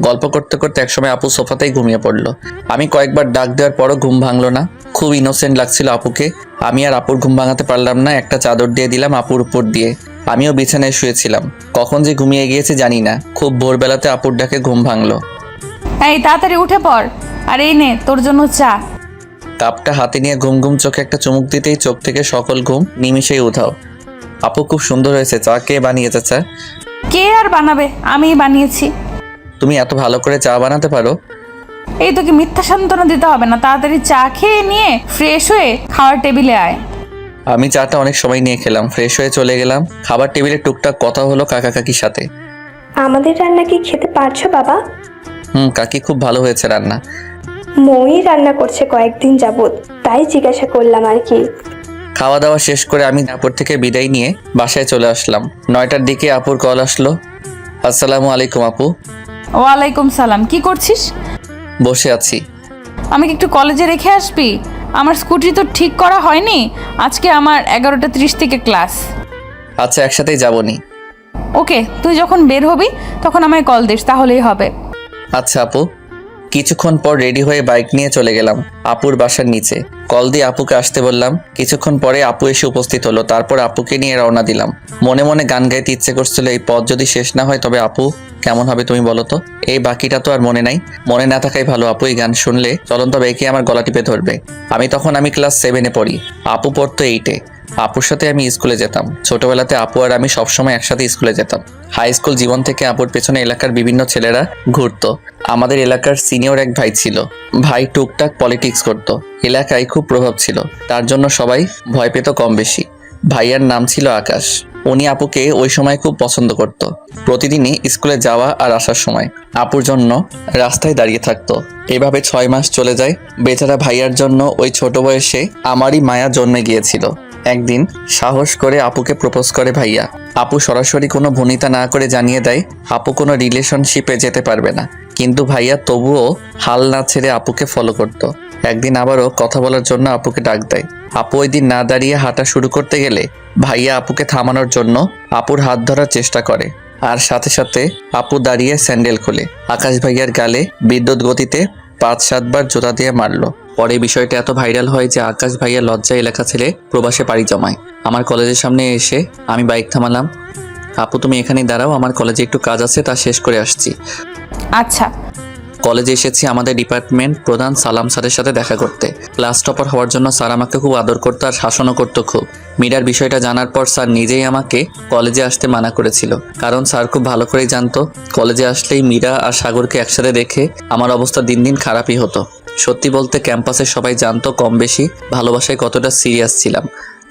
গল্প করতে করতে একসময় আপু সোফাতেই ঘুমিয়ে পড়লো। আমি কয়েকবার ডাক দেওয়ার পরও ঘুম ভাঙলো না। খুব ইনোসেন্ট লাগছিল আপুকে। আমি আর আপুর ঘুম ভাঙাতে পারলাম না। একটা চাদর দিয়ে দিলাম আপুর উপর দিয়ে। আমিও বিছানায় শুয়েছিলাম। কখন যে ঘুমিয়ে গিয়েছে জানি না। খুব ভোরবেলাতে আপুর ডাকে ঘুম ভাঙলো। এই তাড়াতাড়ি উঠে পড়, আর এই নে তোর জন্য চা। কাপটা হাতে নিয়ে ঘুম ঘুম চোখে একটা চুমুক দিতেই চোখ থেকে সকল ঘুম নিমিষেই উধাও। আপু খুব সুন্দর হয়েছে। চা কে বানিয়েছে? চা কে আর বানাবে, আমিই বানিয়েছি। তুমি এত ভালো করে চা বানাতে পারো? এই তোকে মিথ্যা সান্ত্বনা দিতে হবে না, তাড়াতাড়ি চা খেয়ে নিয়ে ফ্রেশ হয়ে খাওয়ার টেবিলে আয়। আমি চাটা অনেক সময় নিয়ে খেলাম, ফ্রেশ হয়ে চলে গেলাম। খাবার টেবিলে টুকটাক কথা হলো কাকা কাকির সাথে। আমাদের রান্না কি খেতে পারছো বাবা? কাকি খুব ভালো হয়েছে রান্না। মৌই রান্না করছে কয়েকদিন যাবত, তাই জিজ্ঞাসা করলাম আর কি। খাওয়া দাওয়া শেষ করে আমি আপুর থেকে বিদায় নিয়ে বাসায় চলে আসলাম। 9টার দিকে আপুর কল আসলো। আসসালামু আলাইকুম আপু। ওয়ালাইকুম সালাম, কি করছিস? বসে আছি। আমাকে একটু কলেজে রেখে আসবি? আমার স্কুটি তো ঠিক করা হয়নি, আজকে আমার 11:30 থেকে ক্লাস। আচ্ছা, একসাথেই যাবনি। ওকে, তুই যখন বের হবি তখন আমায় কল দিস, তাহলেই হবে। আচ্ছা আপু। কিছুক্ষণ পর রেডি হয়ে বাইক নিয়ে চলে গেলাম আপুর বাসার নিচে। কল দিয়ে আপুকে আসতে বললাম। কিছুক্ষণ পরে আপু এসে উপস্থিত হলো। তারপর আপুকে নিয়ে রওনা দিলাম। মনে মনে গান গাইতে ইচ্ছে করছিল, এই পথ যদি শেষ না হয় তবে আপু কেমন হবে তুমি বলো তো। এই বাকিটা তো আর মনে নাই, মনে না থাকাই ভালো। আপু এই গান শুনলে চলন্ত বাইকে আমার গলা টিপে ধরবে। আমি ক্লাস 7-এ পড়ি, আপু পড়তো 8-এ। আপুর সাথে আমি স্কুলে যেতাম। ছোটবেলাতে আপু আর আমি সবসময় একসাথে স্কুলে যেতাম। হাই স্কুল জীবন থেকে আপুর পেছনে এলাকার বিভিন্ন ছেলেরা ঘুরতো। আমাদের এলাকার সিনিয়র এক ভাই ছিল। ভাই টুকটাক পলিটিক্স করতো, এলাকায় খুব প্রভাব ছিল, তার জন্য সবাই ভয় পেত কম বেশি। ভাইয়ার নাম ছিল আকাশ। উনি আপুকে ওই সময় খুব পছন্দ করত। প্রতিদিনই স্কুলে যাওয়া আর আসার সময় আপুর জন্য রাস্তায় দাঁড়িয়ে থাকতো। এভাবে 6 মাস চলে যায়। বেচারা ভাইয়ার জন্য ওই ছোট বয়সে আমারই মায়া জন্মে গিয়েছিল। একদিন সাহস করে আপুকে প্রপোজ করে ভাইয়া। আপু সরাসরি কোনো ভনিতা না করে জানিয়ে দেয় আপু কোনো রিলেশনশিপে যেতে পারবে না, কিন্তু ভাইয়া তবুও হাল না ছেড়ে আপুকে ফলো করত। একদিন আবারও কথা বলার জন্য আপুকে ডাক দেয়। আপু ওই দিন না দাঁড়িয়ে হাঁটা শুরু করতে গেলে ভাইয়া আপুকে থামানোর জন্য আপুর হাত ধরার চেষ্টা করে, আর সাথে সাথে আপু দাঁড়িয়ে স্যান্ডেল খোলে। আকাশ ভাইয়ার গালে বিদ্যুৎ গতিতে 5-7 বার জোতা দিয়ে মারলো। পরে বিষয়টা এত ভাইরাল হয় যে আকাশ ভাইয়া লজ্জায় এলাকা ছেড়ে প্রবাসে পাড়ি জমায়। আমার কলেজের সামনে এসে আমি বাইক থামালাম। আপু তুমি এখানেই দাঁড়াও, আমার কলেজে একটু কাজ আছে, তা শেষ করে আসছি। আচ্ছা। কলেজে এসেছি আমাদের ডিপার্টমেন্ট প্রধান সালাম স্যারের সাথে দেখা করতে। ক্লাস টপার হওয়ার জন্য স্যার আমাকে খুব আদর করতো আর শাসনও করতো খুব। মীরার বিষয়টা জানার পর স্যার নিজেই আমাকে কলেজে আসতে মানা করেছিল, কারণ স্যার খুব ভালো করেই জানতো কলেজে আসলেই মীরা আর সাগরকে একসাথে দেখে আমার অবস্থা দিন দিন খারাপই হতো। সত্যি বলতে ক্যাম্পাসে সবাই জানতো কম বেশি ভালোবাসায় কতটা সিরিয়াস ছিলাম।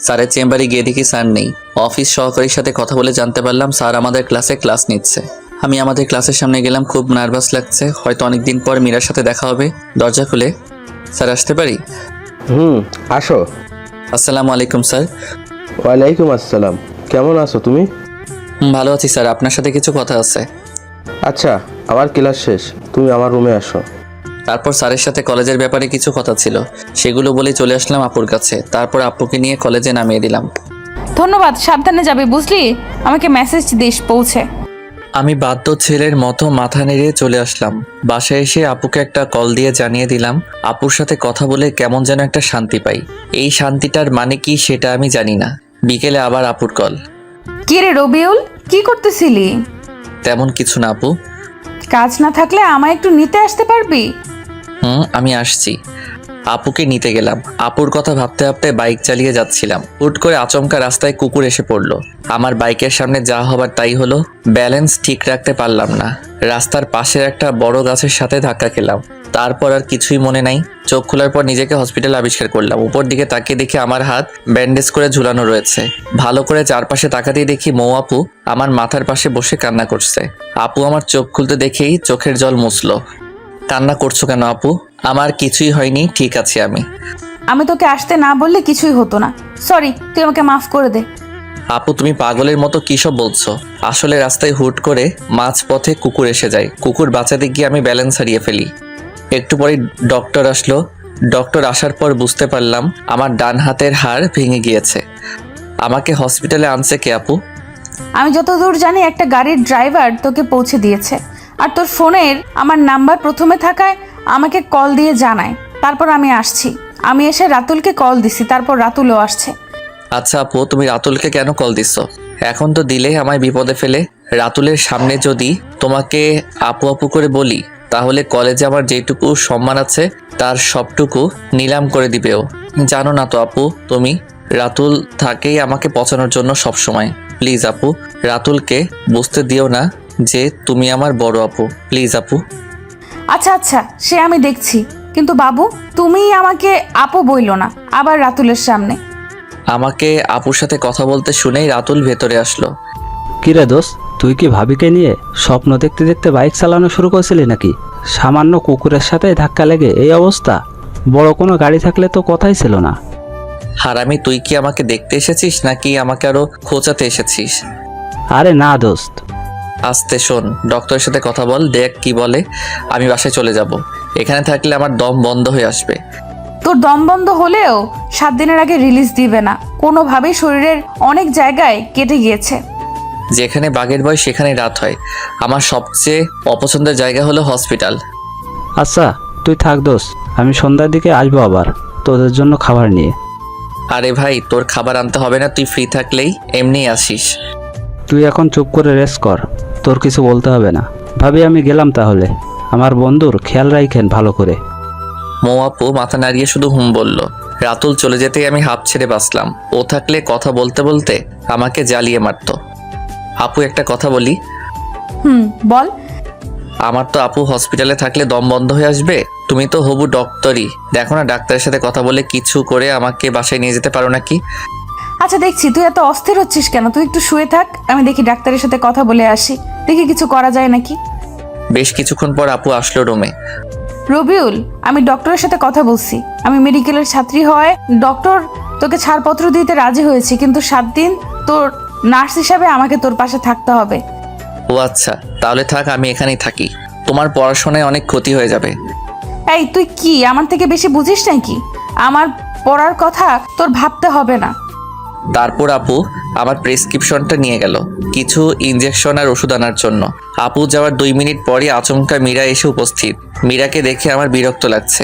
স্যারের চেম্বারে গিয়ে দেখি স্যার নেই। অফিস সহকারীর সাথে কথা বলে জানতে পারলাম স্যার আমাদের ক্লাসে ক্লাস নিচ্ছে। আমি আমাদের ক্লাসের সামনে গেলাম, খুব নার্ভাস লাগছে, হয়তো অনেকদিন পর মীরার সাথে দেখা হবে। দরজা খুলে স্যার আসতে পারি? আসো। আসসালামু আলাইকুম স্যার। ওয়ালাইকুম আসসালাম। কেমন আছো তুমি? ভালো আছি স্যার, আপনার সাথে কিছু কথা আছে। আচ্ছা, আমার ক্লাস শেষ, তুমি আমার রুমে আসো। তারপর স্যারের সাথে কলেজের ব্যাপারে কিছু কথা ছিল, সেগুলো বলে চলে আসলাম আপুর কাছে। তারপর আপুকে নিয়ে কলেজে নামিয়ে দিলাম। ধন্যবাদ, সাবধানে যাবে বুঝলি, আমাকে মেসেজ দিস পৌঁছে। আমি বাধ্য ছেলের মতো মাথা নেড়ে চলে আসলাম। বাসায় এসে আপুকে একটা কল দিয়ে জানিয়ে দিলাম আপুর সাথে কথা বলে কেমন যেন একটা শান্তি পাই। এই শান্তিটার মানে কি সেটা আমি জানি না। বিকেলে আবার আপুর কল। কি রে রবিউল, কি করতেছিলি? তেমন কিছু না আপু। কাজ না থাকলে আমায় একটু নিতে আসতে পারবি? আমি আসছি। আপুকে নিতে গেলাম। আপুর কথা ভাবতে ভাবতে বাইক চালিয়ে যাচ্ছিলাম। হুট করে আচমকা রাস্তায় কুকুর এসে পড়লো। আমার বাইকের সামনে যা হবার তাই হলো। ব্যালেন্স ঠিক রাখতে পারলাম না, রাস্তার পাশের একটা বড় গাছের সাথে ধাক্কা খেলাম। তারপর আর কিছুই মনে নাই। চোখ খোলার পর নিজেকে হসপিটালে আবিষ্কার করলাম। উপর দিকে তাকিয়ে দেখি আমার হাত ব্যান্ডেজ করে ঝুলানো রয়েছে। ভালো করে চারপাশে তাকাতেই দেখি মৌ আপু আমার মাথার পাশে বসে কান্না করছে। আপু আমার চোখ খুলতে দেখেই চোখের জল মুছলো। কান্না করছো কেন আপু? আমার কিছুই হয়নি, ঠিক আছে আমি। আমি তোকে আসতে না বললে কিছুই হতো না, সরি, তুই আমাকে মাফ করে দে। আপু তুমি পাগলের মতো কি সব বলছো? আসলে রাস্তায় হুট করে মাঝপথে কুকুর এসে যায়। কুকুর বাঁচাতে গিয়ে আমি ব্যালেন্স হারিয়ে ফেলি। একটু পরে ডক্টর আসলো। ডক্টর আসার পর বুঝতে পারলাম আমার ডান হাতের হাড় ভেঙে গিয়েছে। আমাকে হসপিটালে আনছে কে আপু? আমি যতদূর জানি একটা গাড়ির ড্রাইভার তোকে পৌঁছে দিয়েছে, আর তোর ফোনের আমার নাম্বার প্রথমে থাকায় আমাকে কল দিয়ে জানায়। তারপর আমি আসছি। আমি এসে রাতুলকে কল দিছি, তারপর রাতুলও আসছে। আচ্ছা আপু, তুমি রাতুলকে কেন কল দিচ্ছ? এখন তো দিলেই আমায় বিপদে ফেলে। রাতুলের সামনে যদি তোমাকে আপু আপু করে বলি তাহলে কলেজে আমার যেটুকু সম্মান আছে তার সবটুকু নিলাম করে দিবেও। জানো না তো আপু, তুমি রাতুল থাকেই আমাকে পচানোর জন্য সব সময়। প্লিজ আপু, রাতুলকে বুঝতে দিও না যে তুমি আমার বড় আপু, প্লিজ আপু। আচ্ছা আচ্ছা, সে আমি দেখছি, কিন্তু বাবু তুমিই আমাকে আপু বইলো না আবার রাতুলের সামনে। আমাকে আপুর সাথে কথা বলতে শুনেই রাতুল ভেতরে আসলো। কিরে দোস্ত, তুই কি ভাবিকে নিয়ে স্বপ্ন দেখতে দেখতে বাইক চালানো শুরু করছিলি নাকি? সামান্য কুকুরের সাথে ধাক্কা লেগে এই অবস্থা। বড় কোনো গাড়ি থাকলে তো কথাই ছিল না। হারামি, তুই কি আমাকে দেখতে এসেছিস নাকি আমাকে আরো খোঁচাতে এসেছিস? আরে না দোস্ত। আস্তে শোন, ডক্টরের সাথে কথা বল, দেখ কি বলে। আমি বাসায় চলে যাব। এখানে থাকলে আমার দম বন্ধ হয়ে আসবে। তোর দম বন্ধ হলেও 7 দিনের আগে রিলিজ দিবে না। কোনোভাবেই শরীরের অনেক জায়গায় কেটে গিয়েছে। যেখানে বাঘের ভয় সেখানেই রাত হয়। আমার সবচেয়ে অপছন্দের জায়গা হলো হসপিটাল। আচ্ছা তুই থাক দোস্ত, আমি সন্ধ্যার দিকে আসবো আবার তোদের জন্য খাবার নিয়ে। আরে ভাই, তোর খাবার আনতে হবে না, তুই ফ্রি থাকলেই এমনিই আসিস। তুই এখন চুপ করে রেস্ট কর, তোর কিছু বলতে হবে না। ভাবি আমি গেলাম তাহলে, আমার বন্ধুর খেয়াল রাখেন ভালো করে। মৌ আপু মাথা নাড়িয়ে শুধু হুম বলল। রাতুল চলে যেতেই আমি হাঁপ ছেড়ে বাঁচলাম। ও থাকলে কথা বলতে বলতে আমাকে জ্বালিয়ে মারত। আপু একটা কথা বলি। বল। আমার তো আপু হসপিটালে থাকলে দম বন্ধ হয়ে আসবে। তুমি তো হবু ডক্টরই, দেখো না ডাক্তারের সাথে কথা বলে কিছু করে আমাকে বাসায় নিয়ে যেতে পারো নাকি? আচ্ছা দেখছি তুই এত অস্থির হচ্ছিস কেন, তুই একটু শুয়ে থাক, আমি দেখি ডাক্তারের সাথে কথা বলে আসি, দেখি কিছু করা যায় নাকি। বেশ কিছুক্ষণ পর আপু আসলো রুমে। রবিউল, আমি ডক্টরের সাথে কথা বলছি। আমি মেডিকেলের ছাত্রী হওয়ায় ডক্টর তোকে ছাড়পত্র দিতে রাজি হয়েছি, কিন্তু 7 দিন তোর নার্স হিসাবে আমাকে তোর পাশে থাকতে হবে। ও আচ্ছা, তাহলে থাক, আমি এখানেই থাকি। তোমার পড়াশোনায় অনেক ক্ষতি হয়ে যাবে। এই তুই কি আমার থেকে বেশি বুঝিস নাকি? আমার পড়ার কথা তোর ভাবতে হবে না। তারপর আপু আমার প্রেসক্রিপশনটা নিয়ে গেল কিছু ইনজেকশন আর ওষুধ আনার জন্য। আপু যাওয়ার 2 মিনিট পরই আচমকা মীরা এসে উপস্থিত। মীরাকে দেখে আমার বিরক্ত লাগছে।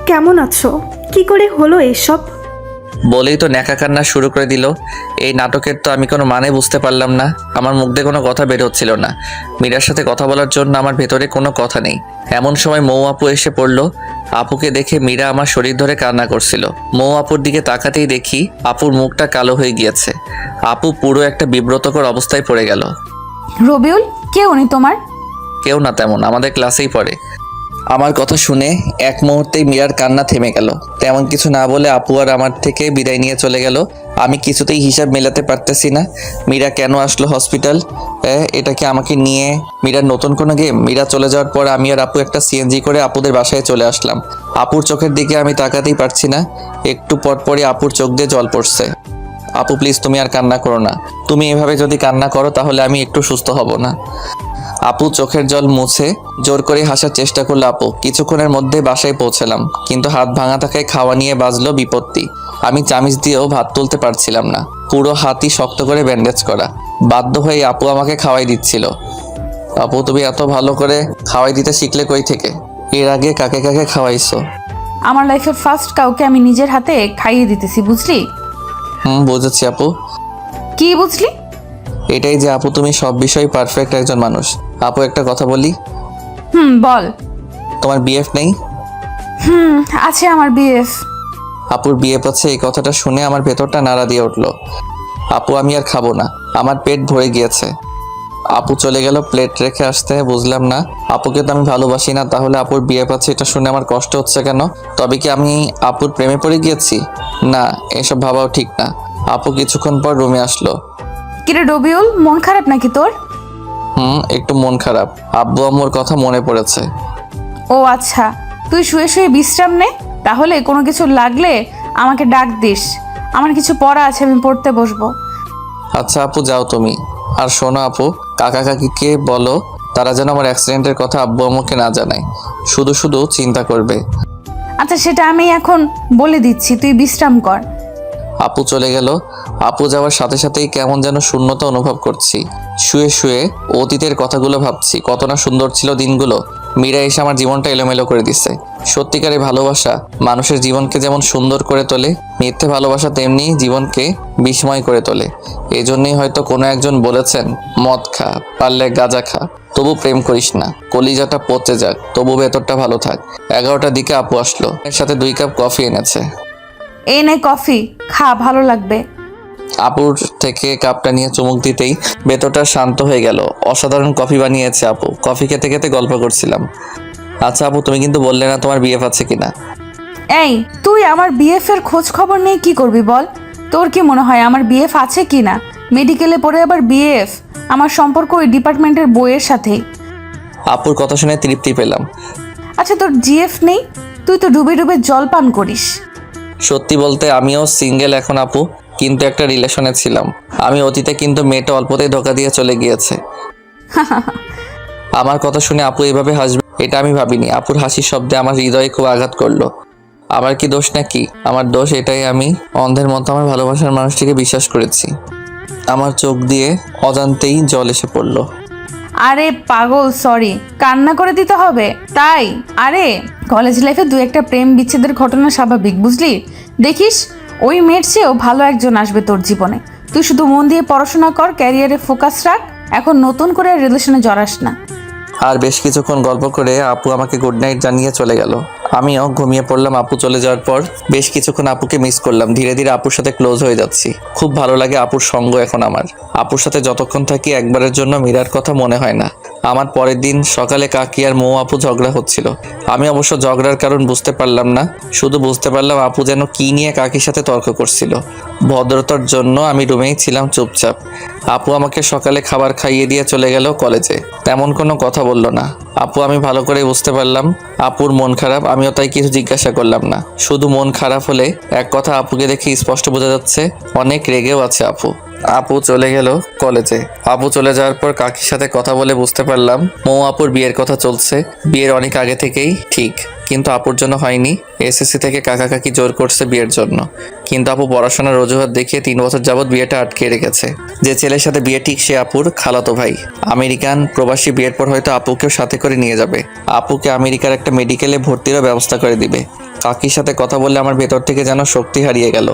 কেমন আছো? কি করে হলো এসব? বলেই তো ন্যাকা কান্না শুরু করে দিল। এই নাটকের তো আমি কোনো মানে বুঝতে পারলাম না। আমার মুখ দিয়ে কোনো কথা বের হচ্ছিল না। মীরার সাথে কথা বলার জন্য আমার ভেতরে কোনো কথা নেই। এমন সময় মৌ আপু এসে পড়ল। আপুকে দেখে মীরা আমার শরীর ধরে কান্না করছিল। মৌ আপুর দিকে তাকাতেই দেখি আপুর মুখটা কালো হয়ে গিয়েছে। আপু পুরো একটা বিব্রতকর অবস্থায় পড়ে গেল। রবিউল, কে উনি তোমার? কেউ না তেমন, আমাদের ক্লাসেই পড়ে। আমার কথা শুনে এক মুহূর্তেই মীরার কান্না থেমে গেল। তেমন কিছু না বলে আপু আর আমার থেকে বিদায় নিয়ে চলে গেল। আমি কিছুতেই হিসাব মেলাতে পারতেছি না। মীরা কেন আসলো হসপিটাল? এটা কি আমাকে নিয়ে মীরার নতুন কোনো গেম? মীরা চলে যাওয়ার পর আমি আর আপু একটা সিএনজি করে আপুদের বাসায় চলে আসলাম। আপুর চোখের দিকে আমি তাকাতেই পারছি না। একটু পরপরই আপুর চোখ দিয়ে জল পড়ছে। আপু প্লিজ, তুমি আর কান্না করো না। তুমি এভাবে যদি কান্না করো তাহলে আমি একটু সুস্থ হব না। আপু চোখের জল মুছে জোর করে হাসার চেষ্টা করলো আপু। কিছুক্ষণের মধ্যে বাসায় পৌঁছালাম, কিন্তু হাত ভাঙা থাকায় খাওয়া নিয়ে বাজলো বিপত্তি। আমি চামিচ দিয়েও ভাত তুলতে পারছিলাম না। পুরো হাতই শক্ত করে ব্যান্ডেজ করা। বাধ্য হয়ে আপু আমাকে খাওয়াই দিচ্ছিল। আপু তুমি এত ভালো করে খাওয়াই দিতে শিখলে কই থেকে? এর আগে কাকে কাকে খাওয়াইছো? আমার লাইফের ফার্স্ট কাউকে আমি নিজের হাতে খাইয়ে দিতেছি, বুঝলি? বুঝেছি আপু। কি বুঝলি? এটাই যে আপু তুমি সব বিষয়ে পারফেক্ট একজন মানুষ। আপু একটা কথা বলি। বল। তোমার বিএফ নেই? আছে আমার বিএফ। আপুর বিএফ আছে, এই কথাটা শুনে আমার ভেতরটা নাড়া দিয়ে উঠলো। আপু আমি আর খাবো না, আমার পেট ভরে গিয়েছে। আপু চলে গেল প্লেট রেখে আসতে। বুঝলাম না, আপুকে তো আমি ভালোবাসি না, তাহলে আপুর বিএফ আছে এটা শুনে আমার কষ্ট হচ্ছে কেন? তবে কি আমি আপুর প্রেমে পড়ে গিয়েছি? না, এসব ভাবাও ঠিক না। আপু কিছুক্ষণ পর রুমে আসলো। কিরে রবিউল, মন খারাপ নাকি তোর? একটু মন খারাপ। আব্বু আম্মুর কথা মনে পড়েছে। ও আচ্ছা, তুই শুয়ে শুয়ে বিশ্রাম নে, তাহলে কোনো কিছু লাগলে আমাকে ডাক দিস। আমার কিছু পড়া আছে, আমি পড়তে বসবো। আচ্ছা আপু যাও তুমি। আর শোনো আপু, কাকা কাকিকে বলো তারা যেন আমার অ্যাক্সিডেন্টের কথা আব্বু আম্মুকে না জানায়। শুধু শুধু চিন্তা করবে। আচ্ছা সেটা আমি এখন বলে দিচ্ছি, তুই বিশ্রাম কর। আপু চলে গেল। আপু যাওয়ার সাথে সাথেই কেমন যেন শূন্যতা অনুভব করছি। শুয়ে শুয়ে অতীতের কথাগুলো ভাবছি, কত না সুন্দর ছিল দিনগুলো। মীরা এসে আমার জীবনটা এলোমেলো করে দিচ্ছে। সত্যিকারের ভালোবাসা মানুষের জীবনকে যেমন সুন্দর করে তোলে, মিথ্যে ভালোবাসা তেমনি জীবনকে বিস্ময় করে তোলে। এজন্যই হয়তো কোনো একজন বলেছেন, মদ খা, পারলে গাঁজা খা, তবু প্রেম করিস না। কলিজাটা পচে যাক, তবু ভেতরটা ভালো থাক। 11টার দিকে আপু আসলো, এর সাথে 2 কাপ কফি এনেছে। এই নে কফি, খা, ভালো লাগবে। আপুর থেকে কাপটা নিয়ে চুমুক দিতেই ভেতরটা শান্ত হয়ে গেল। অসাধারণ কফি বানিয়েছে আপু। কফি খেতে খেতে গল্প করছিলাম। আচ্ছা আপু, তুমি কিন্তু বললে না তোমার বিএফ আছে কিনা? এই তুই আমার বিএফ এর খোঁজ খবর নিয়ে কি করবি বল? তোর কি মনে হয় আমার বিএফ আছে কিনা? মেডিকেলে পড়ে আবার বিএফ? আমার সম্পর্ক ওই ডিপার্টমেন্টের বইয়ের সাথেই। আপুর কথা শুনে তৃপ্তি পেলাম। আচ্ছা তোর জিএফ নেই? তুই তো ডুবে ডুবে জল পান করিস। সত্যি বলতে আমিও সিঙ্গেল এখন আপু, কিন্তু একটা রিলেশনে ছিলাম আমি অতীতে, কিন্তু মেয়েটা অল্পতেই ধোকা দিয়ে চলে গিয়েছে। আমার কথা শুনে আপু এভাবে হাসবে এটা আমি ভাবিনি। আপুর হাসির শব্দে আমার হৃদয়ে খুব আঘাত করলো। আমার কি দোষ নাকি? আমার দোষ এটাই, আমি অন্ধের মতো আমার ভালোবাসার মানুষটিকে বিশ্বাস করেছি। আমার চোখ দিয়ে অজান্তেই জল এসে পড়লো। আরে পাগল, সরি, কান্না করে দিতে হবে তাই? আরে কলেজ লাইফে দু একটা প্রেম বিচ্ছেদের ঘটনা স্বাভাবিক, বুঝলি? দেখিস ওই মেয়ের চেয়েও ভালো একজন আসবে তোর জীবনে। তুই শুধু মন দিয়ে পড়াশোনা কর, ক্যারিয়ারে ফোকাস রাখ, এখন নতুন করে রিলেশনে জড়াস না। আর বেশ কিছুক্ষণ গল্প করে আপু আমাকে গুড নাইট জানিয়ে চলে গেল। আমিও ঘুমিয়ে পড়লাম। আপু চলে যাওয়ার পর বেশ কিছুক্ষণ আপুকে মিস করলাম। ধীরে ধীরে আপুর সাথে ক্লোজ হয়ে যাচ্ছি। খুব ভালো লাগে আপুর সঙ্গ এখন আমার। আপুর সাথে যতক্ষণ থাকি একবারের জন্য মীরার কথা মনে হয় না আমার। পরের দিন সকালে কাকি আর মৌ আপু ঝগড়া হচ্ছিল। আমি অবশ্য ঝগড়ার কারণ বুঝতে পারলাম না, শুধু বুঝতে পারলাম আপু যেন কি নিয়ে কাকির সাথে তর্ক করছিল। ভদ্রতার জন্য আমি রুমেই ছিলাম চুপচাপ। আপু আমাকে সকালে খাবার খাইয়ে দিয়ে চলে গেল কলেজে। তেমন কোনো কথা বলল না আপু। আমি ভালো করে বুঝতে পারলাম আপুর মন খারাপ। আমিও তাই কিছু জিজ্ঞাসা করলাম না। শুধু মন খারাপ হলে এক কথা, আপুকে দেখে স্পষ্ট বোঝা যাচ্ছে অনেক রেগেও আছে আপু। আপু চলে গেল কলেজে। আপু চলে যাওয়ার পর কাকির সাথে কথা বলে বুঝতে পারলাম মৌ আপুর বিয়ের কথা চলছে। বিয়ের অনেক আগে থেকেই ঠিক, কিন্তু আপুর জন্য হয়নি। এসএসসি থেকে কাকা কাকি জোর করছে বিয়ের জন্য, কিন্তু আপু পড়াশোনার অজুহাত দেখিয়ে 3 বছর যাবৎ বিয়েটা আটকে রেখেছে। যে ছেলের সাথে বিয়ে ঠিক সে আপুর খালাতো ভাই। আমেরিকান প্রবাসী, বিয়ের পর হয়তো আপুকেও সাথে করে নিয়ে যাবে। আপুকে আমেরিকার একটা মেডিকেলে ভর্তিরও ব্যবস্থা করে দিবে। কাকির সাথে কথা বললে আমার ভেতর থেকে যেন শক্তি হারিয়ে গেল।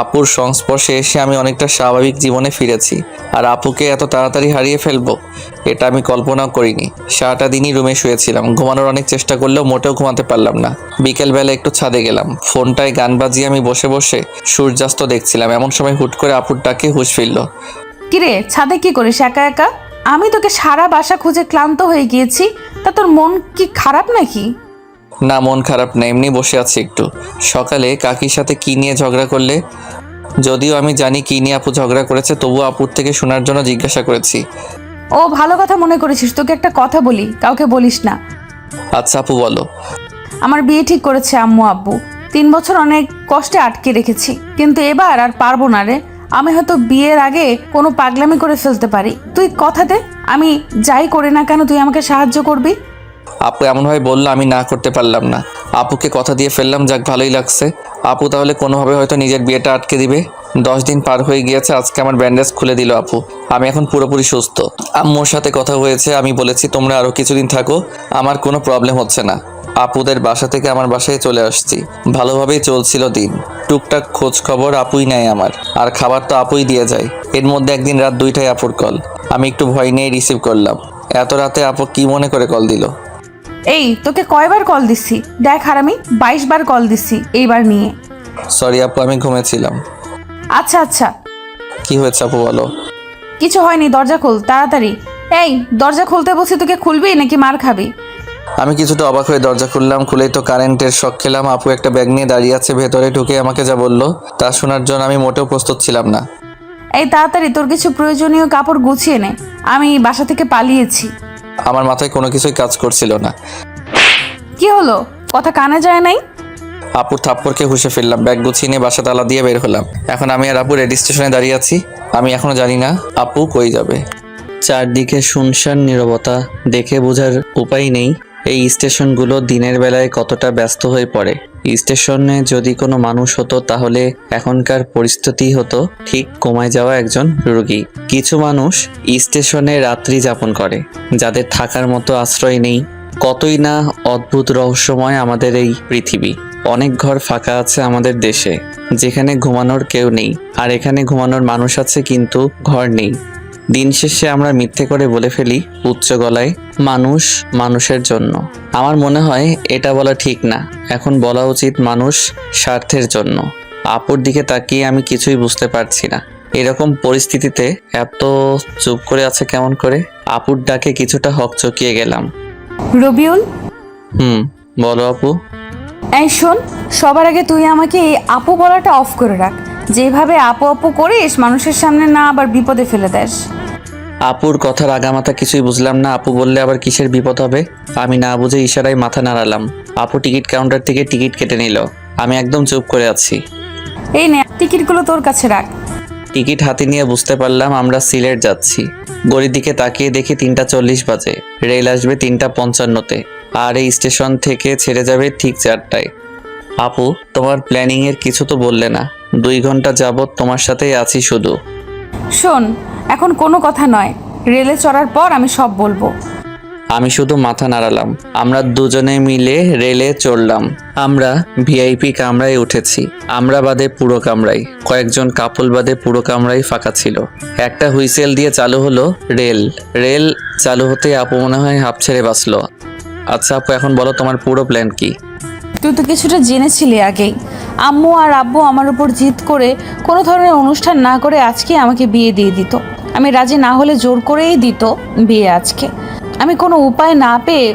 আপুর সংস্পর্শে এসে আমি অনেকটা স্বাভাবিক জীবনে ফিরেছি। আর আপুকে এত তাড়াতাড়ি হারিয়ে ফেলবো এটা আমি কল্পনাও করিনি। সারাটা দিনই রুমে শুয়েছিলাম। ঘুমানোর অনেক চেষ্টা করলেও মোটেও ঘুমাতে পারলাম না। বিকেলবেলা একটু ছাদে গেলাম। ফোনটায় গান বাজিয়ে আমি বসে বসে সূর্যাস্ত দেখছিলাম। এমন সময় হুট করে আপুর ডাকে হুঁশ ফিরল। কিরে, ছাদে কি করিস একা একা? আমি তোকে সারা বাসা খুঁজে ক্লান্ত হয়ে গিয়েছি। তা তোর মন কি খারাপ নাকি? না, মন খারাপ না, এমনি বসে আছি একটু। সকালে কাকির সাথে কি নিয়ে ঝগড়া করলে? যদিও আমি জানি কি নিয়ে আপু ঝগড়া করেছে, তবুও আপুর থেকে শোনার জন্য জিজ্ঞাসা করেছি। ও ভালো কথা মনে করেছিস। তোকে একটা কথা বলি, কাউকে বলিস না। আচ্ছা আপু বলো। আমার বিয়ে ঠিক করেছে আম্মু আব্বু। 3 বছর অনেক কষ্টে আটকে রেখেছি, কিন্তু এবার আর পারবো না রে। আমি হয়তো বিয়ের আগে কোনো পাগলামি করে ফেলতে পারি। তুই কথা দে, আমি যাই করি না কেন তুই আমাকে সাহায্য করবি। আপু এমনভাবে বললো আমি না করতে পারলাম না। আপুকে কথা দিয়ে ফেললাম, যাক ভালোই লাগছে। আপু তাহলে কোনোভাবে হয়তো নিজের বিয়েটা আটকে দিবে। 10 দিন পার হয়ে গিয়েছে, আজকে আমার ব্যান্ডেজ খুলে দিল আপু। আমি এখন পুরোপুরি সুস্থ। আম্মুর সাথে কথা হয়েছে, আমি বলেছি তোমরা আরও কিছুদিন থাকো, আমার কোনো প্রবলেম হচ্ছে না। আপুদের বাসা থেকে আমার বাসায় চলে আসছি। ভালোভাবেই চলছিল দিন। টুকটাক খোঁজ খবর আপুই নেয় আমার, আর খাবার তো আপুই দিয়ে যায়। এর মধ্যে একদিন রাত 2টায় আপুর কল। আমি একটু ভয় নিয়ে রিসিভ করলাম। এত রাতে আপু কি মনে করে কল দিল? এই তোকে কয়বার কল দিচ্ছি দেখ হারামি, 22 বার কল দিচ্ছি এইবার নিয়ে। সরি আপু, আমি ঘুমেছিলাম। আচ্ছা আচ্ছা, কি হয়েছে আপু বলো। কিছু হয়নি, দরজা খোল তাড়াতাড়ি। এই দরজা খুলতে বলছি, তোকে খুলবি নাকি মার খাবি? আমি কিছুটা অবাক হয়ে দরজা খুললাম। খুলেই তো কারেন্টের শক খেলাম। আপু একটা ব্যাগ নিয়ে দাঁড়িয়ে আছে। ভেতরে ঢুকে আমাকে যা বললো তা শোনার জন্য আমি মোটেও প্রস্তুত ছিলাম না। এই তাড়াতাড়ি তোর কিছু প্রয়োজনীয় কাপড় গুছিয়ে নে, আমি বাসা থেকে পালিয়েছি। আমার মাথায় কোনো কিছুই কাজ করছিল না। কি হলো, কথা কানে যায় নাই? আপুর থাপ্পড়কে হুঁশে ফেললাম। ব্যাগ গুছিয়ে নিয়ে বাসা তালা দিয়ে বের হলাম। এখন আমি আর আপু রেডি স্টেশনে দাঁড়িয়ে আছি। আমি এখনো জানি না আপু কই যাবে। চারদিকে শুনশান নীরবতা, দেখে বোঝার উপায় নেই এই স্টেশনগুলো দিনের বেলায় কতটা ব্যস্ত হয়ে পড়ে। স্টেশনে যদি কোনো মানুষ হতো তাহলে এখনকার পরিস্থিতি হতো ঠিক কমায় যাওয়া একজন রোগী। কিছু মানুষ স্টেশনে রাত্রি যাপন করে, যাদের থাকার মতো আশ্রয় নেই। কতই না অদ্ভুত রহস্যময় আমাদের এই পৃথিবী। অনেক ঘর ফাঁকা আছে আমাদের দেশে, যেখানে ঘুমানোর কেউ নেই। আর এখানে ঘুমানোর মানুষ আছে কিন্তু ঘর নেই। দিন শেষে আমরা মিথ্যে করে বলে ফেলি উচ্চ গলায়, মানুষ মানুষের জন্য। আমার মনে হয় এটা বলা ঠিক না। এখন বলা উচিত মানুষ স্বার্থের জন্য। আপুর দিকে তাকিয়ে আমি কিছুই বুঝতে পারছি না। এরকম পরিস্থিতিতে এত চুপ করে আছে কেমন করে? আপুর ডাকে কিছুটা হকচকিয়ে গেলাম। রবিউল, বলো আপু। এই শোন, সবার আগে তুই আমাকে এই আপু বলাটা অফ করে রাখ। যেভাবে আপু আপু করিস মানুষের সামনে না আবার বিপদে ফেলে দেস। আপুর কথার আগামাথা কিছুই বুঝলাম না। আপু বললে আবার কিসের বিপদ হবে। আমি না বুঝে ইশারায় মাথা নাড়ালাম। আপু টিকিট কাউন্টার থেকে টিকিট কেটে নিল। আমি একদম চুপ করে আছি। এই নে, টিকিটগুলো তোর কাছে রাখ। টিকিট হাতে নিয়ে বুঝতে পারলাম আমরা সিলেট যাচ্ছি। ঘড়ির দিকে তাকিয়ে দেখি 3:40 বাজে। রেল আসবে 3:55-তে, আর এই স্টেশন থেকে ছেড়ে যাবে ঠিক 4টায়। আপু, তোমার প্ল্যানিং এর কিছু তো বললে না। 2 ঘন্টা যাবত তোমার সাথেই আছি শুধু। শোন, এখন কোনো কথা নয়, রেলে চড়ার পর আমি সব বলবো। আমি শুধু মাথা নাড়ালাম। আমরা দুজনে মিলে রেলে চড়লাম। আমরা ভিআইপি কামরায় উঠেছি। আমরা বাদে পুরো কামরায়, কয়েকজন কাপল বাদে পুরো কামরায় ফাঁকা ছিল। একটা হুইসেল দিয়ে চালু হলো রেল। রেল চালু হতে আপু মনে হয় হাঁপ ছেড়ে বাঁচলো। আচ্ছা আপু, এখন বলো তোমার পুরো প্ল্যান কি? তুই তো কিছুটা জেনেছিলি আগেই। আম্মু আর আব্বু আমার উপর জিদ করে কোনো ধরনের অনুষ্ঠান না করে আজকে আমাকে বিয়ে দিয়ে দিত। আমি রাজি না হলে জোর করেই দিত বিয়ে আজকে। আমি কোনো উপায় না পেয়ে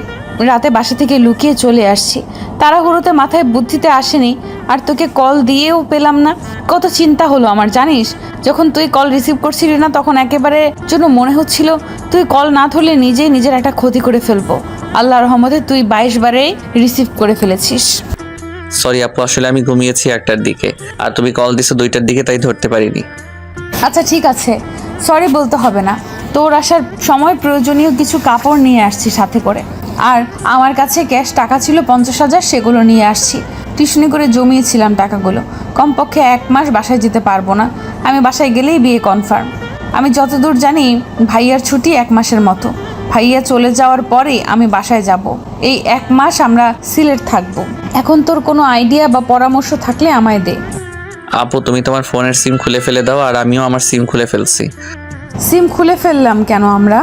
রাতে বাসা থেকে লুকিয়ে চলে আসছি। তাড়াহুড়োতে মাথায় বুদ্ধিতে আসেনি, আর তোকে কল দিয়েও পেলাম না। কত চিন্তা হলো আমার জানিস। যখন তুই কল রিসিভ করছিলি না, তখন একেবারে জন্য মনে হচ্ছিল তুই কল না ধরলে নিজেই নিজের একটা ক্ষতি করে ফেলবো। আল্লাহর রহমতে তুই 22 বারে রিসিভ করে ফেলেছিস। সরি আপু, আসলে আমি ঘুমিয়েছি 1টার দিকে, আর তুমি কল দিছো 2টার দিকে, তাই ধরতে পারিনি। আচ্ছা ঠিক আছে, সরি বলতে হবে না। তোর আসার সময় প্রয়োজনীয় কিছু কাপড় নিয়ে আসছি সাথে করে, আর আমার কাছে ক্যাশ টাকা ছিল 50,000, সেগুলো নিয়ে আসছি। টিউশনি করে জমিয়েছিলাম টাকাগুলো। কমপক্ষে 1 মাস বাসায় যেতে পারবো না। আমি বাসায় গেলেই বিয়ে কনফার্ম। আমি যতদূর জানি ভাইয়ার ছুটি 1 মাসের মতো। ভাইয়া চলে যাওয়ার পরে আমি বাসায় যাব। এই 1 মাস আমরা সিলেট থাকবো। এখন তোর কোনো আইডিয়া বা পরামর্শ থাকলে আমায় দে। আপু, তুমি তোমার ফোনের সিম খুলে ফেলে দাও, আর আমিও আমার সিম খুলে ফেলছি। সিম খুলে ফেললাম কেন আমরা?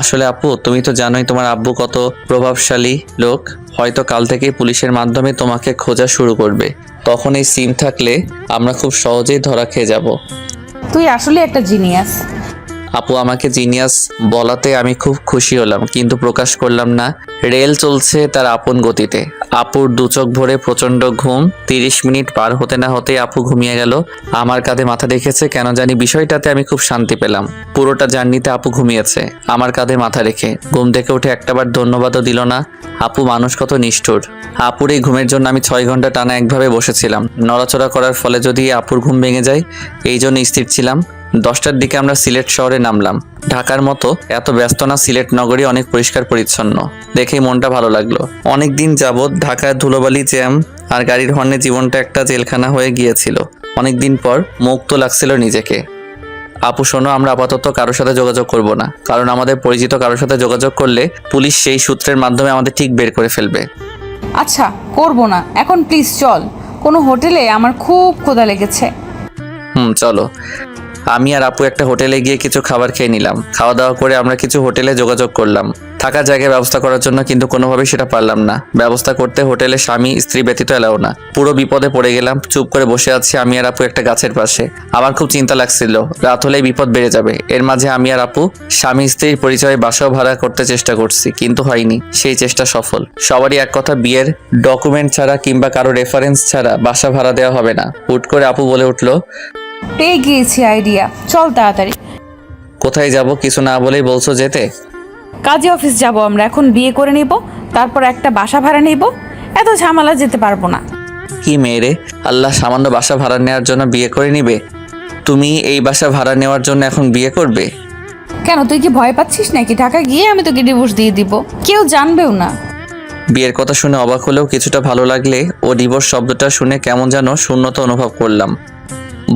আসলে আপু, তুমি তো জানোই তোমার আব্বু কত প্রভাবশালী লোক। হয়তো কাল থেকে পুলিশের মাধ্যমে তোমাকে খোঁজা শুরু করবে। তখন এই সিম থাকলে আমরা খুব সহজেই ধরা খেয়ে যাব। তুই আসলে একটা জিনিয়াস। আপু, আমাকে জিনিয়াস বলাতে আমি খুব খুশি হলাম, কিন্তু প্রকাশ করলাম না। রেল চলছে তার আপন গতিতে। আপুর 2 চোখ ভরে প্রচন্ড ঘুম। 30 মিনিট পার হতে না হতে আপু ঘুমিয়ে গেল। আমার কাঁধে মাথা রেখেছে। কেন জানি বিষয়টাতে আমি খুব শান্তি পেলাম। পুরোটা জার্নিতে আপু ঘুমিয়েছে আমার কাঁধে মাথা রেখে। ঘুম থেকে উঠে একটাবার ধন্যবাদও দিল না। আপু মানুষ কত নিষ্ঠুর। আপুর এই ঘুমের জন্য আমি 6 ঘন্টা টানা একভাবে বসেছিলাম। নড়াচড়া করার ফলে যদি আপুর ঘুম ভেঙে যায়, এই জন্য স্থির ছিলাম। 10টার দিকে আমরা সিলেট শহরে নামলাম। ঢাকার মতো এত ব্যস্ত না, সিলেট নগরী অনেক পরিষ্কার পরিচ্ছন্ন। দেখেই মনটা ভালো লাগলো। অনেক দিন যাবৎ ঢাকার ধুলোবালি, জ্যাম আর গাড়ির হর্নে জীবনটা একটা জেলখানা হয়ে গিয়েছিল। অনেক দিন পর মুক্ত লাগছিল নিজেকে। আপু শোনো, আমরা আপাতত কারোর সাথে যোগাযোগ করব না, কারণ আমাদের পরিচিত কারোর সাথে যোগাযোগ করলে পুলিশ সেই সূত্রের মাধ্যমে আমাদের ঠিক বের করে ফেলবে। আচ্ছা করব না, এখন প্লিজ চল। কোনো হোটেলে আমার খুব ক্ষুধা লেগেছে। চলো। আমি আর আপু একটা হোটেলে গিয়ে কিছু খাবার খেয়ে নিলাম। খাওয়া দাওয়া করে আমরা কিছু হোটেলে যোগাযোগ করলাম থাকার জায়গায় ব্যবস্থা করার জন্য, কিন্তু কোনোভাবেই সেটা পারলাম না। ব্যবস্থা করতে হোটেলে স্বামী স্ত্রী ব্যতীত এলাও না। পুরো বিপদে পড়ে গেলাম। চুপ করে বসে আছি আমি আর আপু একটা গাছের পাশে। আমার খুব চিন্তা লাগছিল, রাত হলেই বিপদ বেড়ে যাবে। এর মাঝে আমি আর আপু স্বামী স্ত্রীর পরিচয়ে বাসাও ভাড়া করতে চেষ্টা করছি, কিন্তু হয়নি। সেই চেষ্টা সফল। সবারই এক কথা, বিয়ের ডকুমেন্ট ছাড়া কিংবা কারো রেফারেন্স ছাড়া বাসা ভাড়া দেওয়া হবে না। হুট করে আপু বলে উঠলো, পেয়ে গিয়েছি আইডিয়া, চল তাড়াতাড়ি। কোথায় যাব? কিছু না বলেই বলছো যেতে। কাজী অফিস যাব আমরা। এখন বিয়ে করে নিব, তারপর একটা বাসা ভাড়া নিব। এত ঝামেলা যেতে পারবো না। কি মেয়েরে, আল্লাহ সামান্য বাসা ভাড়া নেওয়ার জন্য বিয়ে করে নিবে? তুমি এই বাসা ভাড়া নেওয়ার জন্য এখন বিয়ে করবে? কেন, তুই কি ভয় পাচ্ছিস নাকি? ঢাকা গিয়ে আমি তোকে ডিভোর্স দিয়ে দিব, কেউ জানবেও না। বিয়ের কথা শুনে অবাক হলেও কিছুটা ভালো লাগলে ও ডিভোর্স শব্দটা শুনে কেমন যেন শূন্যতা অনুভব করলাম।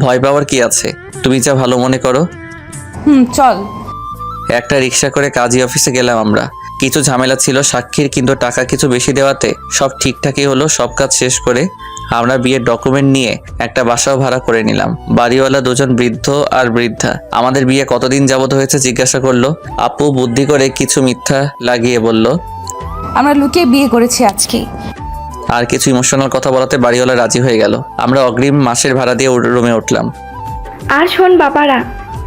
ভয় পাওয়ার কি আছে, তুমি যা ভালো মনে করো। চল। একটা রিক্সা করে কাজী অফিসে গেলাম আমরা। কিছু ঝামেলা ছিল সাক্ষীর, কিন্তু টাকা কিছু বেশি দেওয়াতে সব ঠিকঠাকই হলো। সব কাজ শেষ করে আমরা বিয়ের ডকুমেন্ট নিয়ে একটা বাসাও ভাড়া করে নিলাম। বাড়িওয়ালা 2 জন বৃদ্ধ আর বৃদ্ধা আমাদের বিয়ে কতদিন যাবত হয়েছে জিজ্ঞাসা করলো। আপু বুদ্ধি করে কিছু মিথ্যা লাগিয়ে বলল, আমরা লুকিয়ে বিয়ে করেছি আজকেই। আর কিছু ইমোশনাল কথা বলাতে বাড়িওয়ালা রাজি হয়ে গেল। আমরা অগ্রিম মাসের ভাড়া দিয়ে রুমে উঠলাম। আর শোন বাবারা,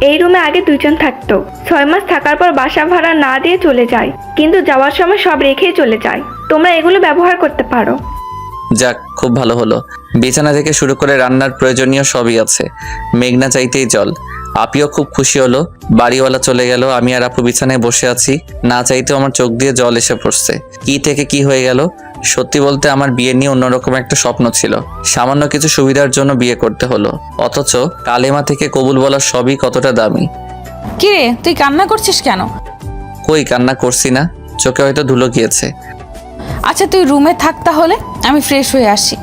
এই রুমে আগে 2 জন থাকতো। 6 মাস থাকার পর বাসা ভাড়া না দিয়ে চলে যায়, কিন্তু যাওয়ার সময় সব রেখেই চলে যায়। তোমরা এগুলো ব্যবহার করতে পারো। যাক, খুব ভালো হলো। বিছানা থেকে শুরু করে রান্নার প্রয়োজনীয় সবই আছে। মেঘনা চাইতেই জল। আপিও খুব খুশি হলো। বাড়িওয়ালা চলে গেল, আমি আর আপু বিছানায় বসে আছি। না চাইতেও আমার চোখ দিয়ে জল এসে পড়ছে। কি থেকে কি হয়ে গেল। সত্যি বলতে আমার বিয়ে নিয়ে অন্যরকম একটা স্বপ্ন ছিল। সামান্য কিছু সুবিধার জন্য বিয়ে করতে হলো, অথচ কালেমা থেকে কবুল বলা সবই কতটা দামি। কিরে তুই কান্না করছিস কেন? কই কান্না করছি না, চোখে হয়তো ধুলো গিয়েছে। আচ্ছা তুই রুমে থাক, তাহলে আমি ফ্রেশ হয়ে আসি।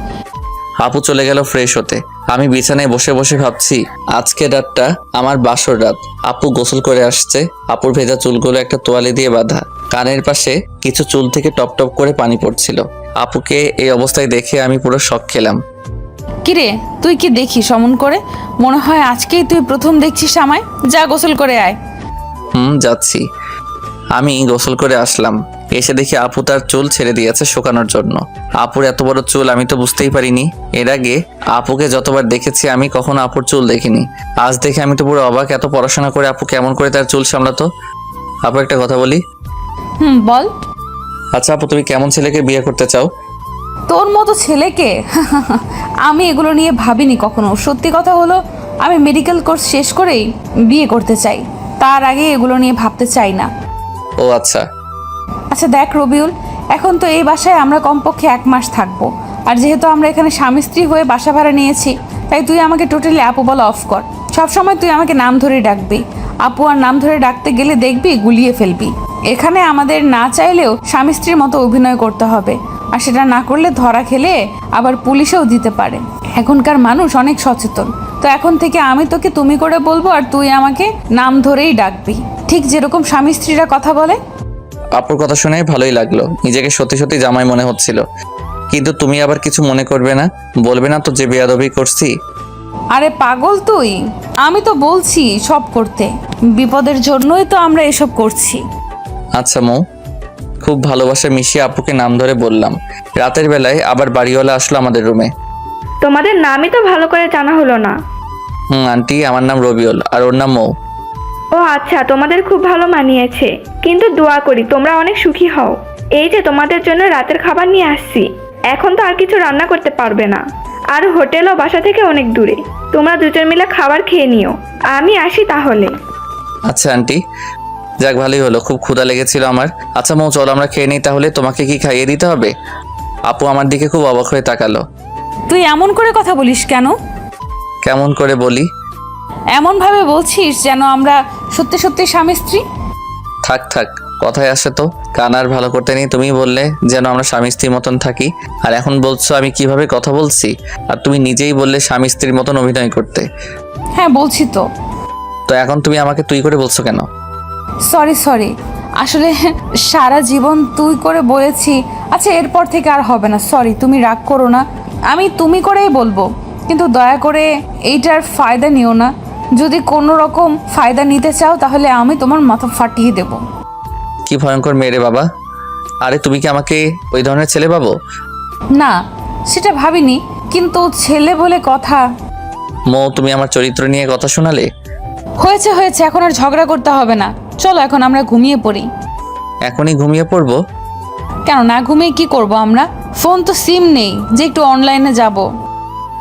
আপু চলে গেল ফ্রেশ হতে। আমি বিছানায় বসে বসে ভাবছি আজকের রাতটা আমার বাসর রাত। আপু গোসল করে আসছে, আপুর ভেজা চুলগুলো একটা তোয়ালে দিয়ে বাঁধা, কানের পাশে কিছু চুল থেকে টপ টপ করে পানি পড়ছিল। আপুকে এই অবস্থায় দেখে আমি পুরো শক খেলাম। কিরে তুই কি দেখিস অমন করে? মনে হয় আজকেই তুই প্রথম দেখছিস আমায়। যা গোসল করে আয়। যাচ্ছি। আমি গোসল করে আসলাম, এসে দেখি আপু তার চুল ছেড়ে দিয়েছে শুকানোর জন্য। আপুর এত বড় চুল আমি তো বুঝতেই পারিনি। এর আগে আপুকে যতবার দেখেছি আমি কখনো আপুর চুল দেখিনি। আজ দেখে আমি তো পুরো অবাক, এত পড়াশোনা করে আপু কেমন করে তার চুল সামলাতো। আপু একটা কথা বলি। বল। আচ্ছা আপু, তুমি কেমন ছেলেকে বিয়ে করতে চাও? তোর মতো ছেলেকে? আমি এগুলো নিয়ে ভাবিনি কখনো। সত্যি কথা হলো আমি মেডিকেল কোর্স শেষ করেই বিয়ে করতে চাই, তার আগে এগুলো নিয়ে ভাবতে চাই না। ও আচ্ছা। আচ্ছা দেখ রবিউল, এখন তো এই বাসায় আমরা কমপক্ষে 1 মাস থাকবো। আর যেহেতু আমরা এখানে স্বামী স্ত্রী হয়ে বাসা ভাড়া নিয়েছি, তাই তুই আমাকে টোটালি আপু বলা অফ কর। সবসময় তুই আমাকে নাম ধরে ডাকবি। আপু আর নাম ধরে ডাকতে গেলে দেখবি গুলিয়ে ফেলবি। এখানে আমাদের না চাইলেও স্বামী স্ত্রীর মতো অভিনয় করতে হবে, আর সেটা না করলে ধরা খেলে আবার পুলিশেও দিতে পারে। এখনকার মানুষ অনেক সচেতন। তো এখন থেকে আমি তোকে তুমি করে বলবো, আর তুই আমাকে নাম ধরেই ডাকবি, ঠিক যেরকম স্বামী স্ত্রীরা কথা বলে। আপুর কথা শুনে ভালোই লাগলো, নিজেকে সত্যি সত্যি জামাই মনে হচ্ছিল। কিন্তু তুমি আবার কিছু মনে করবে না, বলবে না তো যে বেয়াদবি করছি? আরে পাগল তুই, আমি তো বলছি সব করতে। বিপদের জন্যই তো আমরা এসব করছি। আচ্ছা মৌ। খুব ভালোবাসা মিশিয়ে আপুকে নাম ধরে বললাম। রাতের বেলায় আবার বাড়িওয়ালা আসলো আমাদের রুমে। তোমাদের নামই তো ভালো করে জানা হলো না। আন্টি, আমার নাম রবিউল আর ওর নাম মৌ। ও আচ্ছা, তোমাদের খুব ভালো মানিয়েছে। কিন্তু দোয়া করি তোমরা অনেক সুখী হও। এই যে তোমাদের জন্য রাতের খাবার নিয়ে আসছি। এখন তো আর কিছু রান্না করতে পারবে না, আর হোটেলও বাসা থেকে অনেক দূরে। তোমরা দুজন মিলে খাবার খেয়ে নিও। আমি আসি তাহলে। আচ্ছা আন্টি, যাক ভালোই হলো, খুব ক্ষুধা লেগেছিল আমার। আচ্ছা মৌ, চলো আমরা খেয়ে নিই তাহলে। তোমাকে কি খাইয়ে দিতে হবে? আপু আমার দিকে খুব অবাক হয়ে তাকালো। তুই এমন করে কথা বলিস কেন? কেমন করে বলি? এমনভাবে বলছিস যেন আমরা সত্যি সত্যি স্বামী স্ত্রী। থাক থাক, কথায় আসে তো। কান আর ভালো করতে নেই। তুমি বললে যেন আমরা স্বামী স্ত্রীর মতন থাকি, আর এখন বলছো আমি কিভাবে কথা বলছি। আর তুমি নিজেই বললে স্বামী স্ত্রীর মতন অভিনয় করতে। হ্যাঁ বলছি তো। তো এখন তুমি আমাকে তুই করে বলছো কেন? সরি, আসলে সারা জীবন তুই করে বলেছি। আচ্ছা এরপর থেকে আর হবে না। সরি, তুমি রাগ করো না। আমি তুমি করেই বলবো, কিন্তু দয়া করে এইটার ফায়দা নিও না। যদি কোনো রকম ফায়দা নিতে চাও তাহলে আমি তোমার মাথা ফাটিয়ে দেব। কি ভয়ঙ্কর মেয়ে বাবা। আরে তুমি কি আমাকে ওই ধরনের ছেলে পাবো? না, সেটা ভাবিনি, কিন্তু ছেলে বলে কথা। মৌ, তুমি আমার চরিত্র নিয়ে কথা শোনালে। হয়েছে, এখন আর ঝগড়া করতে হবে না। চলো এখন আমরা ঘুমিয়ে পড়ি। এখনই ঘুমিয়ে পড়বো? কেন, না ঘুমিয়ে কি করব আমরা? ফোন তো সিম নেই যে একটু অনলাইনে যাব।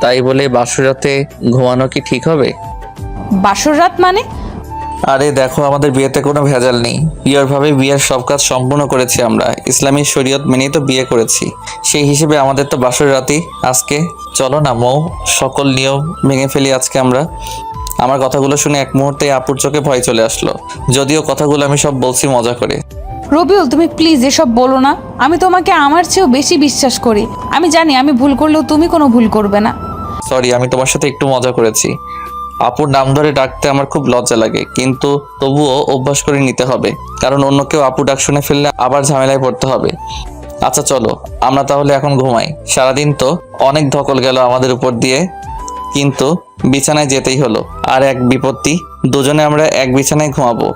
তাই বলে বাসর রাতে ঘুমানো কি ঠিক হবে? বাসর রাত মানে? আরে দেখো, আমাদের বিয়েতে কোনো ভেজাল নেই। পিওরভাবে বিয়ের সব কাজ সম্পূর্ণ করেছি আমরা। ইসলামী শরীয়ত মেনেই তো বিয়ে করেছি। সেই হিসেবে আমাদের তো বাসর রাতই আজকে। চলো না মৌ, সকল নিয়ম ভেঙে ফেলি আজকে আমরা। আমার কথাগুলো শুনে এক মুহূর্তে আপুর চোখে ভয় চলে আসলো, যদিও কথাগুলো আমি সব বলছি মজা করে। রবিউল তুমি প্লিজ এসব বলো না। আমি তোমাকে আমার চেয়েও বেশি বিশ্বাস করি। আমি জানি আমি ভুল করলেও তুমি কোনো ভুল করবে না। সরি, আমি তোমার সাথে একটু মজা করেছি। আপুর নাম ধরে ডাকতে আমার খুব লজ্জা লাগে, কিন্তু তবুও অভ্যাস করে নিতে হবে, কারণ অন্য কেউ আপু ডাক শুনে ফেললে আবার ঝামেলায় পড়তে হবে। আচ্ছা চলো আমরা তাহলে এখন ঘুমাই। সারাদিন তো অনেক ধকল গেল আমাদের উপর দিয়ে, কিন্তু বিছানায় যেতেই হলো। আর এক বিপত্তি, দুজনে আমরা এক বিছানায় ঘুমাবো।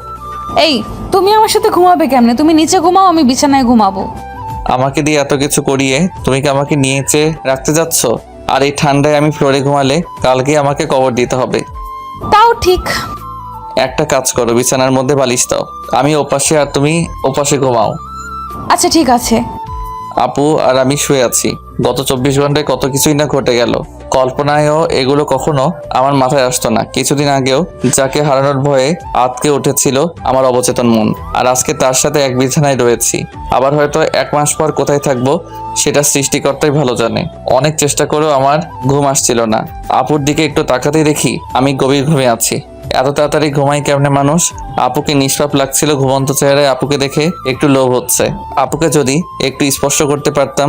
এই তুমি আমার সাথে ঘুমাবে কেমনে? তুমি নিচে ঘুমাও, আমি বিছানায় ঘুমাবো। আমাকে দিয়ে এত কিছু করিয়ে তুমি কি আমাকে নিচে রাখতে যাচ্ছ? আর এই ঠান্ডায় আমি ফ্লোরে ঘুমালে কালকে আমাকে কবর দিতে হবে। তাও ঠিক। একটা কাজ করো, বিছানার মধ্যে বালিশ দাও, আমি ওপাশে আর তুমি ওপাশে ঘুমাও। আচ্ছা ঠিক আছে। আপু আর আমি শুয়ে আছি। গত 24 ঘন্টায় কত কিছুই না ঘটে গেল। কল্পনায়ও এগুলো কখনো আমার মাথায় আসতো না। কিছুদিন আগেও যাকে হারানোর ভয়ে আঁতকে উঠেছিল আমার অবচেতন মন, আর আজকে তার সাথে এক বিছানায় রয়েছি। আবার হয়তো 1 মাস পর কোথায় থাকবো সেটা সৃষ্টিকর্তাই ভালো জানে। অনেক চেষ্টা করেও আমার ঘুম আসছিল না। আপুর দিকে একটু তাকাতেই দেখি আমি গভীর ঘুমে আছি। এত তাড়াতাড়ি ঘুমাই কেমনে মানুষ? আপুকে নিষ্পাপ লাগছিল ঘুমন্ত চেহারায়। আপুকে দেখে একটু লোভ হচ্ছে। আপুকে যদি একটু স্পর্শ করতে পারতাম।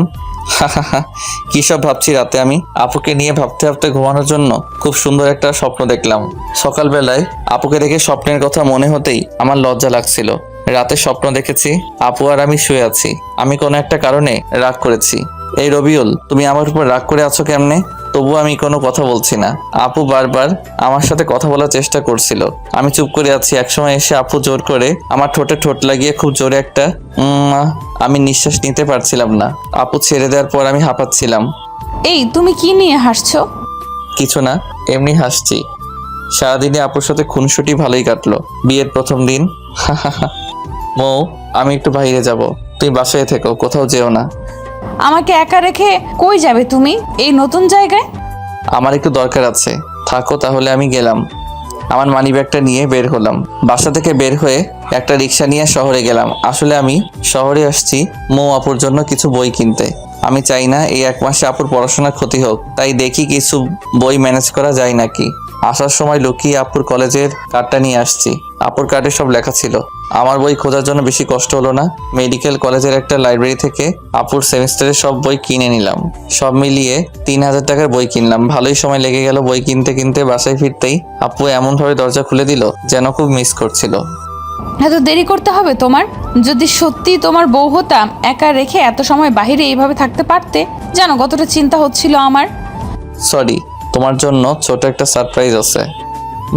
কি সব ভাবছি রাতে আমি। আপুকে নিয়ে ভাবতে ভাবতে ঘুমানোর জন্য খুব সুন্দর একটা স্বপ্ন দেখলাম। সকালবেলায় আপুকে দেখে স্বপ্নের কথা মনে হতেই আমার লজ্জা লাগছিল। রাতে স্বপ্ন দেখেছি আপু আর আমি শুয়ে আছি। আমি কোনো একটা কারণে রাগ করেছি। এই রবিউল, তুমি আমার উপর রাগ করে আছো কেমনে? তবু আমি কোনো কথা বলছি না। আপু বারবার আমার সাথে কথা বলার চেষ্টা করছিল। আমি চুপ করে আছি। একসময় এসে আপু জোর করে আমার ঠোঁটে ঠোঁট লাগিয়ে খুব জোরে একটা আমি নিঃশ্বাস নিতে পারছিলাম না। আপু ছেড়ে দেওয়ার পর আমি হাঁপাচ্ছিলাম। এই তুমি কি নিয়ে হাসছো? কিছু না, এমনি হাসছি। সারাদিনে আপুর সাথে খুনসুটি ভালোই কাটলো। বিয়ের প্রথম দিন। মৌ, আমি একটু বাইরে যাব, তুমি বাসায় থেকো, কোথাও যেও না। আমাকে একা রেখে কই যাবে তুমি এই নতুন জায়গায়? আমার একটু দরকার আছে, থাকো তাহলে। আমি গেলাম। আমার মানিব্যাগটা নিয়ে বের হলাম। বাসা থেকে বের হয়ে একটা রিক্সা নিয়ে শহরে গেলাম। আসলে আমি শহরে আসছি মৌ আপুর জন্য কিছু বই কিনতে। আমি চাই না এই 1 মাসে আপুর পড়াশোনার ক্ষতি হোক, তাই দেখি কিছু বই ম্যানেজ করা যায় নাকি। আসার সময় লুকিয়ে আপুর কলেজের কার্ডটা নিয়ে আসছি। আপুর কার্ডে সব লেখা ছিল। আমার বই খোঁজার জন্য বেশি কষ্ট হলো না। মেডিকেল কলেজের একটা লাইব্রেরি থেকে আপুর সেমিস্টারের সব বই কিনে নিলাম। সব মিলিয়ে 3000 টাকার বই কিনলাম। ভালোই সময় লেগে গেল বই কিনতে কিনতে। বাসায় ফিরতেই আপু এমনভাবে দরজা খুলে দিল যেন খুব মিস করছিল। এত দেরি করতে হবে তোমার? যদি সত্যি তোমার বউ হতাম, একা রেখে এত সময় বাইরে এইভাবে থাকতে পারতে? জানো কতটা চিন্তা হচ্ছিল আমার। সরি, তোমার জন্য ছোট একটা সারপ্রাইজ আছে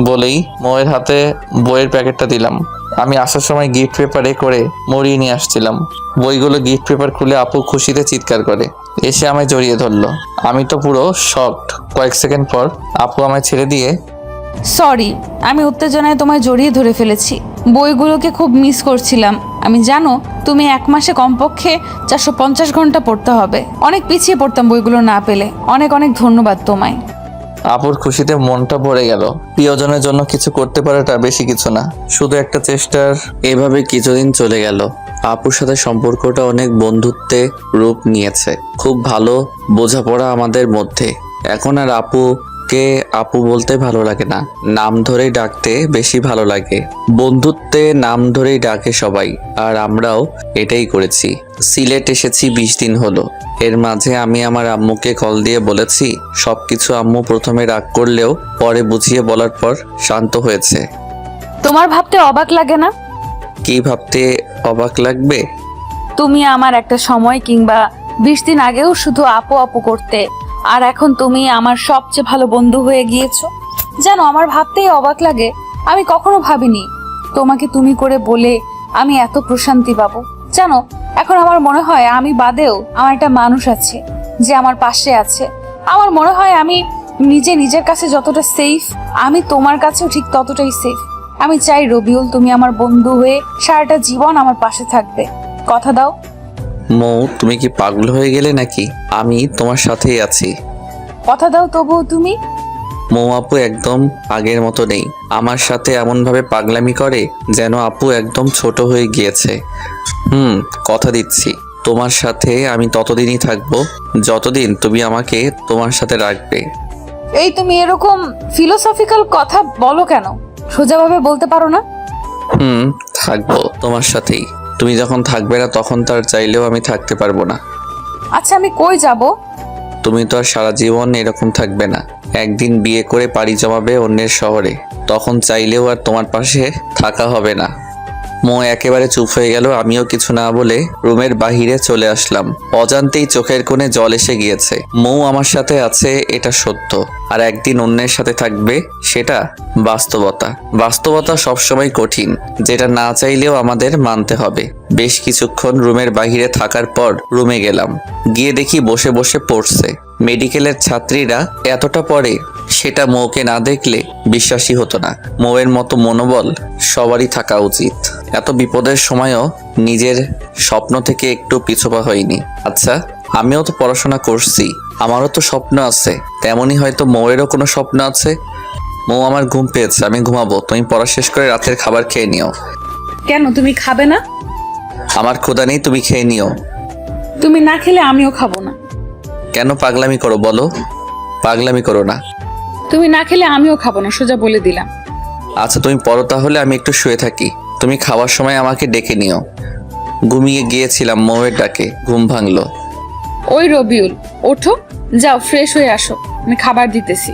বলেই মৌয়ের হাতে বইয়ের প্যাকেটটা দিলাম। আমি আসার সময় গিফট পেপারে করে মরিয়ে নিয়ে আসছিলাম। বইগুলো গিফট পেপার খুলে আপু খুশিতে চিৎকার করে এসে আমায় জড়িয়ে ধরলো। আমি তো পুরো শকড। কয়েক সেকেন্ড পর আপু আমায় ছেড়ে দিয়ে সরি, আমি উত্তেজনায় তোমায় জড়িয়ে ধরে ফেলেছি। বইগুলোকে খুব মিস করছিলাম। আমি জানো তুমি 1 মাসে কমপক্ষে 450 ঘন্টা পড়তে হবে। অনেক পিছিয়ে পড়তাম বইগুলো না পেলে। অনেক অনেক ধন্যবাদ তোমায়। আপুর খুশিতে মনটা ভরে গেল। প্রিয়জনের জন্য কিছু করতে পারাটা বেশি কিছু না, শুধু একটা চেষ্টার। এভাবে কিছুদিন চলে গেল। আপুর সাথে সম্পর্কটা অনেক বন্ধুত্বে রূপ নিয়েছে। খুব ভালো বোঝাপড়া আমাদের মধ্যে। এখন আর আপুকে আপু বলতে ভালো লাগে না, নাম ধরেই ডাকতে বেশি ভালো লাগে। বন্ধুত্বে নাম ধরেই ডাকে সবাই, আর আমরাও এটাই করেছি। সিলেট এসেছি 20 দিন হলো। এর মাঝে আমি আমার আম্মুকে কল দিয়ে বলেছি সবকিছু। আম্মু প্রথমে রাগ করলেও পরে বুঝিয়ে বলার পর শান্ত হয়েছে। তোমার ভাবতে অবাক লাগে না? কি ভাবতে অবাক লাগবে? তুমি আমার একটা সময় কিংবা 20 দিন আগেও শুধু আপু আপু করতে, আর এখন তুমি আমার সবচেয়ে ভালো বন্ধু হয়ে গিয়েছো। জানো আমার ভাবতেই অবাক লাগে। আমি কখনো ভাবিনি তোমাকে তুমি করে বলে আমি এত প্রশান্তি পাবো। জানো এখন আমার মনে হয় আমি বাদেও আমার একটা মানুষ আছে যে আমার পাশে আছে। আমার মনে হয় আমি নিজের কাছে যতটা সেফ, আমি তোমার কাছেও ঠিক ততটাই সেফ। আমি চাই রবিউল তুমি আমার বন্ধু হয়ে সারাটা জীবন আমার পাশে থাকবে। কথা দাও। মৌ, তুমি কি পাগল হয়ে গেলে নাকি? আমি তোমার সাথেই আছি। কথা দাও তবুও তুমি। মৌ আপু একদম আগের মতো নেই। আমার সাথে এমনভাবে পাগলামি করে যেন আপু একদম ছোট হয়ে গিয়েছে। কথা দিচ্ছি তোমার সাথে আমি ততদিনই থাকবো যতদিন তুমি আমাকে তোমার সাথে রাখবে। এই তুমি এরকম ফিলোসফিক্যাল কথা বলো কেন? সোজাভাবে বলতে পারো না? থাকবো তোমার সাথেই। তুমি যখন থাকবে না তখন তার চাইলেও আমি থাকতে পারবো না। আচ্ছা আমি কই যাব? তুমি তো আর সারা জীবন এরকম থাকবে না। একদিন বিয়ে করে পাড়ি জমাবে অন্যের শহরে, তখন চাইলেও আর তোমার পাশে থাকা হবে না। মৌ একেবারে চুপ হয়ে গেল। আমিও কিছু না বলে রুমের বাহিরে চলে আসলাম। অজান্তেই চোখের কোণে জল এসে গিয়েছে। মৌ আমার সাথে আছে এটা সত্য, আর একদিন অন্যের সাথে থাকবে সেটা বাস্তবতা। বাস্তবতা সবসময় কঠিন, যেটা না চাইলেও আমাদের মানতে হবে। বেশ কিছুক্ষণ রুমের বাহিরে থাকার পর রুমে গেলাম। গিয়ে দেখি বসে বসে পড়ছে। মেডিকেলের ছাত্রীরা এতটা পড়ে সেটা মৌকে না দেখলে বিশ্বাসই হতো না। মৌয়ের মতো মনোবল সবারই থাকা উচিত। এত বিপদের সময়ও নিজের স্বপ্ন থেকে একটু পিছপা হয়নি। আচ্ছা, আমিও তো পড়াশোনা করছি, আমারও তো স্বপ্ন আছে, তেমনই হয়তো মৌয়েরও কোনো স্বপ্ন আছে। মৌ, আমার ঘুম পেয়েছে, আমি ঘুমাবো। তুমি পড়া শেষ করে রাতের খাবার খেয়ে নিও। কেন তুমি খাবে না? আমার ক্ষুধা নেই, তুমি খেয়ে নিও। তুমি না খেলে আমিও খাবো না। কেন পাগলামি করো বলো? পাগলামি করো না। তুমি না খেলে আমিও খাবো না, সোজা বলে দিলাম। আচ্ছা তুমি পড়ো তাহলে, আমি একটু শুয়ে থাকি। তুমি খাওয়ার সময় আমাকে ডেকে নিও। ঘুমিয়ে গিয়েছিলাম, মৌয়ের ডাকে ঘুম ভাঙলো। ওই রবিউল, ওঠো, যাও ফ্রেশ হয়ে আসো, আমি খাবার দিতেছি।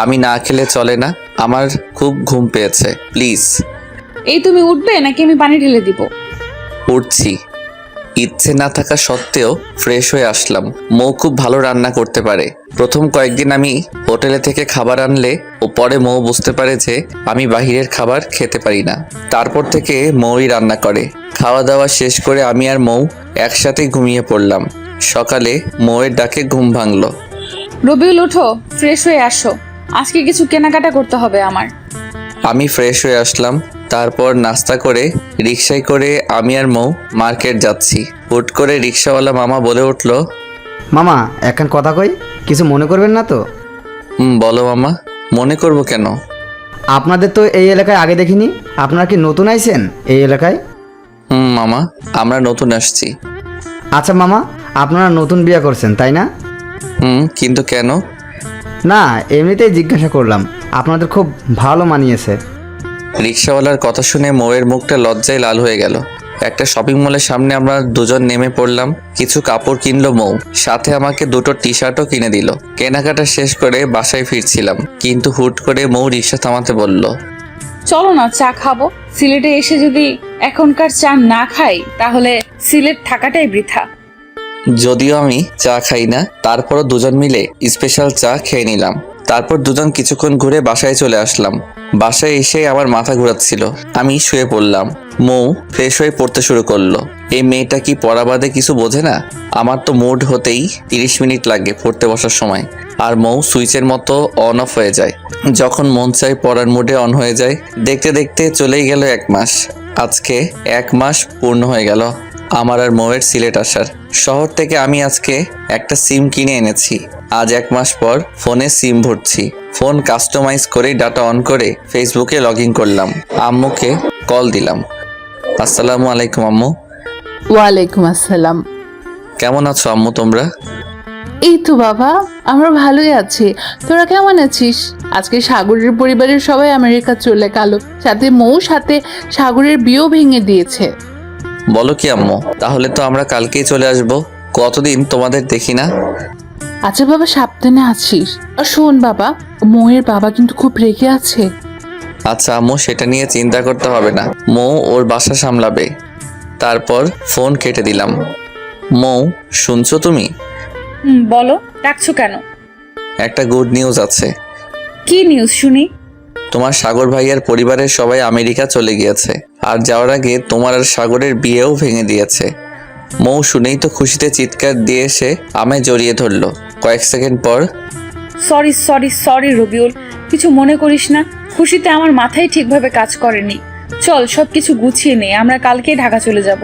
আমি না খেলে চলে না, আমার খুব ঘুম পেয়েছে, প্লিজ। এই তুমি উঠবে নাকি আমি পানি ঢেলে দিব? উঠছি। ইচ্ছে না থাকা সত্ত্বেও ফ্রেশ হয়ে আসলাম। মৌ খুব ভালো রান্না করতে পারে। প্রথম কয়েকদিন আমি হোটেলে থেকে খাবার আনলে ও পরে মৌ বুঝতে পারে যে আমি বাহিরের খাবার খেতে পারি না। তারপর থেকে মৌই রান্না করে। খাওয়া দাওয়া শেষ করে আমি আর মৌ একসাথে ঘুমিয়ে পড়লাম। সকালে মৌয়ের ডাকে ঘুম ভাঙলো। রবিউল, ওঠো, ফ্রেশ হয়ে আসো, আজকে কিছু কেনাকাটা করতে হবে আমার। আমি ফ্রেশ হয়ে আসলাম। তারপর নাস্তা করে রিকশায় করে আমি আর মৌ মার্কেট যাচ্ছি। হুট করে রিকশাওয়ালা মামা বলে উঠলো, মামা এখন কথা কই, কিছু মনে করবেন না তো? বলো মামা, মনে করবো কেন? আপনাদের তো এই এলাকায় আগে দেখিনি, আপনারা কি নতুন আইছেন এই এলাকায়? মামা, আমরা নতুন আসছি। আচ্ছা মামা, আপনারা নতুন বিয়ে করছেন তাই না? কিন্তু কেন? না, এমনিতেই জিজ্ঞাসা করলাম, আপনাদের খুব ভালো মানিয়েছে। রিকশাওয়ালার কথা শুনে মৌয়ের মুখটা লজ্জায় লাল হয়ে গেল। একটা শপিং মলের সামনে আমরা দুজন নেমে পড়লাম। কিছু কাপড় কিনলো মৌ, সাথে আমাকে দুটো টি শার্টও কিনে দিল। কেনাকাটা শেষ করে বাসায় ফিরছিলাম, কিন্তু হুট করে মৌ রিকশা থামাতে বলল, চলো না চা খাবো। সিলেটে এসে যদি এখনকার চা না খাই তাহলে সিলেট থাকাটাই বৃথা। যদিও আমি চা খাই না, তারপরও দুজন মিলে স্পেশাল চা খেয়ে নিলাম। তারপর দুজন কিছুক্ষণ ঘুরে বাসায় চলে আসলাম। বাসায় এসে আমার মাথা ঘোরাচ্ছিল, আমি শুয়ে পড়লাম। মৌ ফ্রেশ হয়ে পড়তে শুরু করলো। এই মেয়েটা কি পড়া বাদে কিছু বোঝে না? আমার তো মুড হতেই 30 মিনিট লাগে পড়তে বসার সময়, আর মৌ সুইচের মতো অন অফ হয়ে যায়। যখন মন চায় পড়ার মুডে অন হয়ে যায়। দেখতে দেখতে চলেই গেল 1 মাস। আজকে 1 মাস পূর্ণ হয়ে গেল আমার আর মৌয়ের সিলেট আসার। শহর থেকে আমি আজকে একটা সিম কিনে এনেছি। আজ 1 মাস পর ফোনে সিম ভরছি। ফোন কাস্টমাইজ করে ডাটা অন করে ফেসবুকে লগ ইন করলাম। আম্মুকে কল দিলাম। আসসালামু আলাইকুম আম্মু। ওয়ালাইকুম আসসালাম। কেমন আছো আম্মু তোমরা? এই তো বাবা, আমরা ভালোই আছি। তোরা কেমন আছিস? আজকে সাগরের পরিবারের সবাই আমেরিকা চলে গেল, সাথে মৌ, সাথে সাগরের বিয়েও ভেঙে দিয়েছে। বলো কি আম্মু, তাহলে তো আমরা কালকেই চলে আসব। কতদিন তোমাদের দেখি না। আচ্ছা বাবা, সাবধানে আছিস। আর শোন বাবা, মৌয়ের বাবা কিন্তু খুব রেগে আছে। আচ্ছা আম্মু, সেটা নিয়ে চিন্তা করতে হবে না, মৌ ওর বাসা সামলাবে। তারপর ফোন কেটে দিলাম। মৌ, শুনছো তুমি? বলো, ডাকছো কেন? একটা গুড নিউজ আছে। কি নিউজ শুনি? তোমার সাগর ভাইয়ার পরিবারের সবাই আমেরিকা চলে গিয়েছে, আর যাওয়ার আগে তোমার আর সাগরের বিয়েও ভেঙে দিয়েছে। মৌ শুনেই তো খুশিতে চিৎকার দিয়ে এসে আমায় জড়িয়ে ধরলো। কয়েক সেকেন্ড পর, সরি সরি সরি রবিউল, কিছু মনে করিস না। খুশিতে আমার মাথায় ঠিকভাবে কাজ করেনি। চল সবকিছু গুছিয়ে নে, আমরা কালকেই ঢাকা চলে যাব।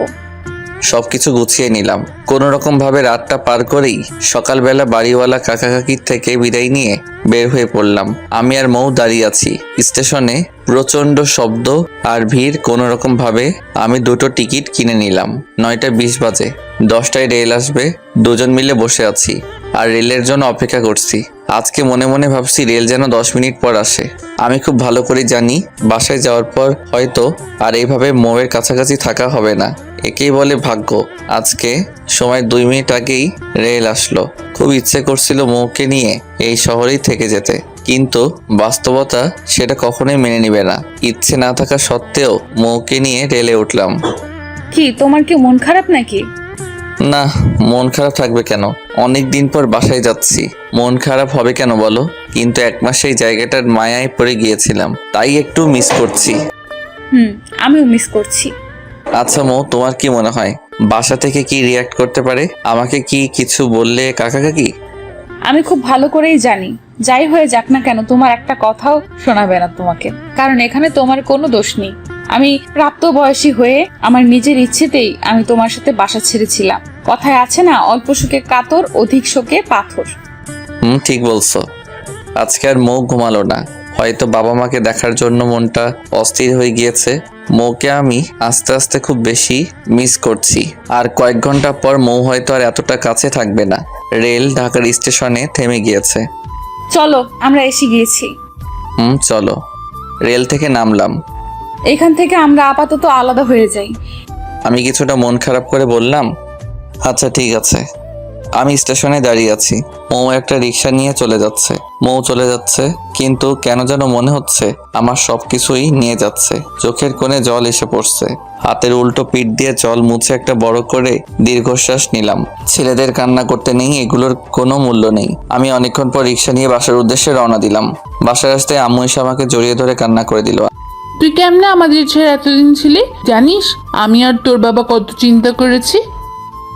সবকিছু গুছিয়ে নিলাম। কোনো রকম ভাবে রাতটা পার করেই সকালবেলা বাড়িওয়ালা কাকা কাকির থেকে বিদায় নিয়ে বের হয়ে পড়লাম। আমি আর মৌ দাঁড়িয়ে আছি স্টেশনে। প্রচন্ড শব্দ আর ভিড়। কোনো রকম ভাবে আমি দুটো টিকিট কিনে নিলাম। 9:20 বাজে, 10টায় রেল আসবে। দুজন মিলে বসে আছি আর রেলের জন্য অপেক্ষা করছি। আজকে মনে মনে ভাবছি রেল যেন 10 মিনিট পর আসে। আমি খুব ভালো করে জানি বাসায় যাওয়ার পর হয়তো আর এইভাবে মৌয়ের কাছাকাছি থাকা হবে না। একেই বলে ভাগ্য। আজকে সময় 2 মিনিট আগেই রেল আসলো। খুব ইচ্ছে করছিল মৌকে নিয়ে এই শহরেই থেকে যেতে, কিন্তু বাস্তবতা সেটা কখনোই মেনে নিবে না। ইচ্ছে না থাকা সত্ত্বেও মৌকে নিয়ে রেলে উঠলাম। কি তোমার কি মন খারাপ নাকি? না, মন খারাপ থাকবে কেন? অনেক দিন পর বাসায় যাচ্ছি, মন খারাপ হবে কেন বলো? কিন্তু 1 মাস এই জায়গাটার মায়ায় পড়ে গিয়েছিলাম, তাই একটু মিস করছি। আমিও মিস করছি। আচ্ছা মৌ, তোমার কি মনে হয় বাসা থেকে কি রিয়াক্ট করতে পারে? আমাকে কি কিছু বললে কাকা কাকি? আমি খুব ভালো করেই জানি, যাই হয়ে যাক না কেন তোমার একটা কথাও শোনাবে না তোমাকে, কারণ এখানে তোমার কোনো দোষ নেই। আমি প্রাপ্তবয়সী হয়ে আমার নিজের ইচ্ছেতেই আমি তোমার সাথে বাসা ছেড়েছিলাম। কথায় আছে না, অল্প শোকে কাতর, অধিক শোকে পাথর। ঠিক বলছো। আজকে আর মৌ ঘুমালো না, হয়তো বাবা মাকে দেখার জন্য মনটা অস্থির হয়ে গিয়েছে। মৌকে আমি আস্তে আস্তে খুব বেশি মিস করছি। আর কয়েক ঘন্টা পর মৌ হয়তো আর এতটা কাছে থাকবে না। রেল ঢাকার স্টেশনে থেমে গিয়েছে। চলো, আমরা এসে গিয়েছি। চলো। রেল থেকে নামলাম। এখান থেকে আমরা আপাতত আলাদা হয়ে যাই। আমি কিছুটা মন খারাপ করে বললাম, আচ্ছা ঠিক আছে। আমি স্টেশনে দাঁড়িয়ে আছি। মৌ একটা রিক্সা নিয়ে চলে যাচ্ছে। মৌ চলে যাচ্ছে, কিন্তু কেন যেন মনে হচ্ছে আমার সবকিছুই নিয়ে যাচ্ছে। চোখের কোণে জল এসে পড়ছে। হাতের উল্টো পিঠ দিয়ে জল মুছে একটা বড় করে দীর্ঘশ্বাস নিলাম। ছেলেদের কান্না করতে নেই, এগুলোর কোনো মূল্য নেই। আমি অনেকক্ষণ পর রিক্সা নিয়ে বাসার উদ্দেশ্যে রওনা দিলাম। বাসার রাস্তায় আম্মু এসে আমাকে জড়িয়ে ধরে কান্না করে দিল। তুই কেমনে আমাদের ছেড়ে এতদিন ছিলি? জানিস আমি আর তোর বাবা কত চিন্তা করেছি।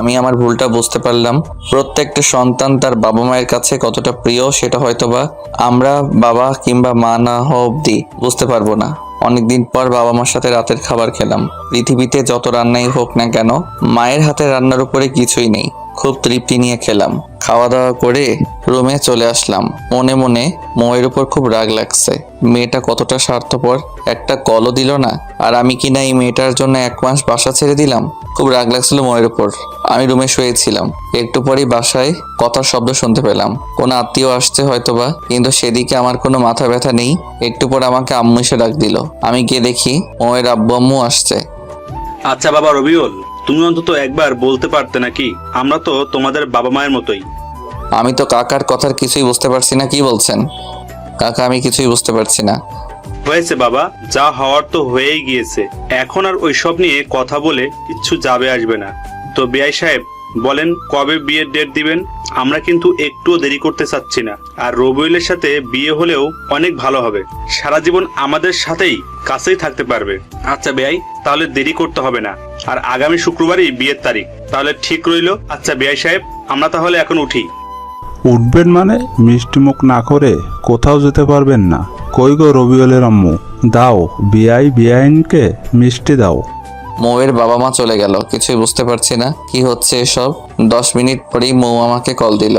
আমি আমার ভুলটা বুঝতে পারলাম। প্রত্যেকটা সন্তান তার বাবা মায়ের কাছে কতটা প্রিয় সেটা হয়তোবা আমরা বাবা কিংবা মা না হওয়া অব্দি বুঝতে পারবো না। অনেকদিন পর বাবা মার সাথে রাতের খাবার খেলাম। পৃথিবীতে যত রান্নাই হোক না কেন, মায়ের হাতের রান্নার উপরে কিছুই নেই। খুব তৃপ্তি নিয়ে খেলাম। খাওয়া দাওয়া করে রুমে চলে আসলাম। মনে মনে মৌয়ের উপর খুব রাগ লাগছে। মেয়েটা কতটা স্বার্থপর, একটা কলও দিল না। আর আমি কিনা এই মেয়েটার জন্য 1 মাস বাসা ছেড়ে দিলাম। খুব রাগ লাগছিল মৌয়ের উপর। আমি রুমে শুয়েছিলাম। একটু পরেই বাসায় কথার শব্দ শুনতে পেলাম। কোনো আত্মীয় আসছে হয়তোবা, কিন্তু সেদিকে আমার কোনো মাথা ব্যথা নেই। একটু পর আমাকে আম্মু এসে ডাক দিল। আমি গিয়ে দেখি মৌয়ের আব্বু আম্মু আসছে। আচ্ছা বাবা রবিউল, তুমি অন্তত একবার বলতে পারতে নাকি? আমরা তো তোমাদের বাবা মায়ের মতোই। আমি তো কাকার কথার কিছুই বুঝতে পারছি না। কি বলছেন কাকা? আমি কিছুই বুঝতে পারছি না। হয়েছে বাবা, যা হওয়ার তো হয়েই গিয়েছে। এখন আর ওইসব নিয়ে কথা বলে কিচ্ছু যাবে আসবে না। তো বিআই সাহেব বলেন, কবে বিয়ের ডেট দিবেন? আমরা কিন্তু একটুও দেরি করতে চাচ্ছি না। আর রবিউলের সাথে বিয়ে হলেও অনেক ভালো হবে। সারা জীবন আমাদের সাথেই কাছেই থাকতে পারবে। আচ্ছা বিআই, তাহলে দেরি করতে হবে না। আর আগামী শুক্রবারই বিয়ের তারিখ, তাহলে ঠিক রইলো। আচ্ছা বিআই সাহেব, আমরা তাহলে এখন উঠি। উঠবেন মানে মিষ্টি মুখ না করে কোথাও যেতে পারবেন না। কই গো রবিউলের আম্মু, দাও বিআইনকে মিষ্টি দাও। মৌয়ের বাবা মা চলে গেল। কিছুই বুঝতে পারছি না কি হচ্ছে এসব। 10 মিনিট পরেই মৌ আমাকে কল দিল।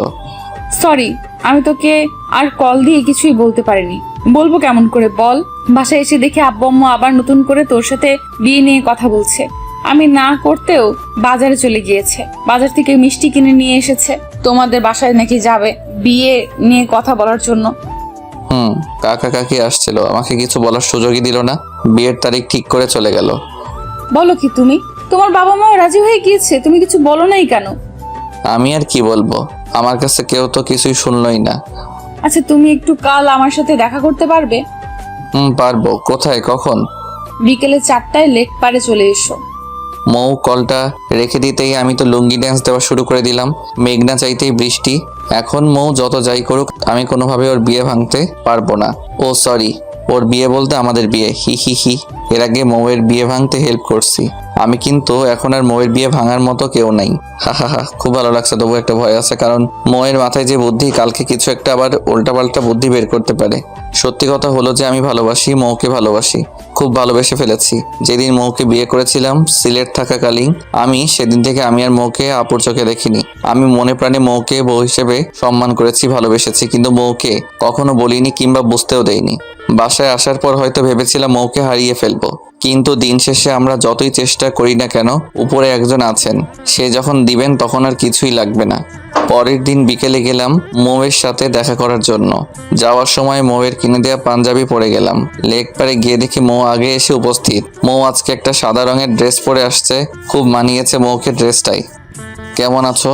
সরি, আমি তোকে আর কল দিয়ে কিছুই বলতে পারিনি। বলবো কেমন করে বল? বাসায় এসে দেখি আব্বু আম্মু আবার নতুন করে তোর সাথে বিয়ে নিয়ে কথা বলছে। আমি না করতেও বাজারে চলে গিয়েছে। বাজার থেকে মিষ্টি কিনে নিয়ে এসেছে। তোমাদের বাসায় নাকি যাবে বিয়ে নিয়ে কথা বলার জন্য। কাকা কাকি আসছিল, আমাকে কিছু বলার সুযোগই দিল না। বিয়ের তারিখ ঠিক করে চলে গেল। বলো কি তুমি? তোমার বাবা মা রাজি হয়ে গিয়েছে, তুমি কিছু বলো নাই কেন? আমি আর কি বলবো, আমার কাছে কেউ তো কিছুই শুনলই না। আচ্ছা, তুমি একটু কাল আমার সাথে দেখা করতে পারবে? পারবো। কোথায়, কখন? বিকেলে 4টায় লেক পারে চলে এসো। মৌ কলটা রেখে দিতেই আমি তো লুঙ্গি ড্যান্স দেওয়া শুরু করে দিলাম। মেঘনা চাইতেই বৃষ্টি। এখন মৌ যত যাই করুক, আমি কোনোভাবে ওর বিয়ে ভাঙতে পারবো না। ও সরি, ওর বিয়ে বলতে আমাদের বিয়ে। হি হি হি। এর আগে মৌয়ের বিয়ে ভাঙতে হেল্প করছি আমি, কিন্তু এখন আর মৌয়ের বিয়ে ভাঙার মতো কেউ নাই। হা হা হা। খুব ভালো লাগছে, তবু একটা ভয় আছে, কারণ মৌয়ের মাথায় যে বুদ্ধি, কালকে কিছু একটা আবার উল্টাপাল্টা বুদ্ধি বের করতে পারে। সত্যি কথা হলো যে আমি ভালোবাসি, মৌকে ভালোবাসি, খুব ভালোবেসে ফেলেছি। যেদিন মৌকে বিয়ে করেছিলাম সিলেট থাকাকালীন, আমি সেদিন থেকে আমি আর মৌকে আপুর চোখে দেখিনি। আমি মনে প্রাণে মৌকে বউ হিসেবে সম্মান করেছি, ভালোবেসেছি, কিন্তু মৌকে কখনো বলিনি কিংবা বুঝতেও দেইনি। বাসায় আসার পর হয়তো ভেবেছিলাম মৌকে হারিয়ে ফেলবো, কিন্তু দিন শেষে আমরা যতই চেষ্টা করি না কেন, উপরে একজন আছেন, সে যখন দিবেন তখন আর কিছুই লাগবে না। পরের দিন বিকেলে গেলাম মৌয়ের সাথে দেখা করার জন্য। যাওয়ার সময় মৌয়ের কিনে দেওয়া পাঞ্জাবি পরে গেলাম। লেক পারে গিয়ে দেখি মৌ আগে এসে উপস্থিত। মৌ আজকে একটা সাদা রঙের ড্রেস পরে আসছে, খুব মানিয়েছে মৌকে ড্রেসটাই। কেমন আছো?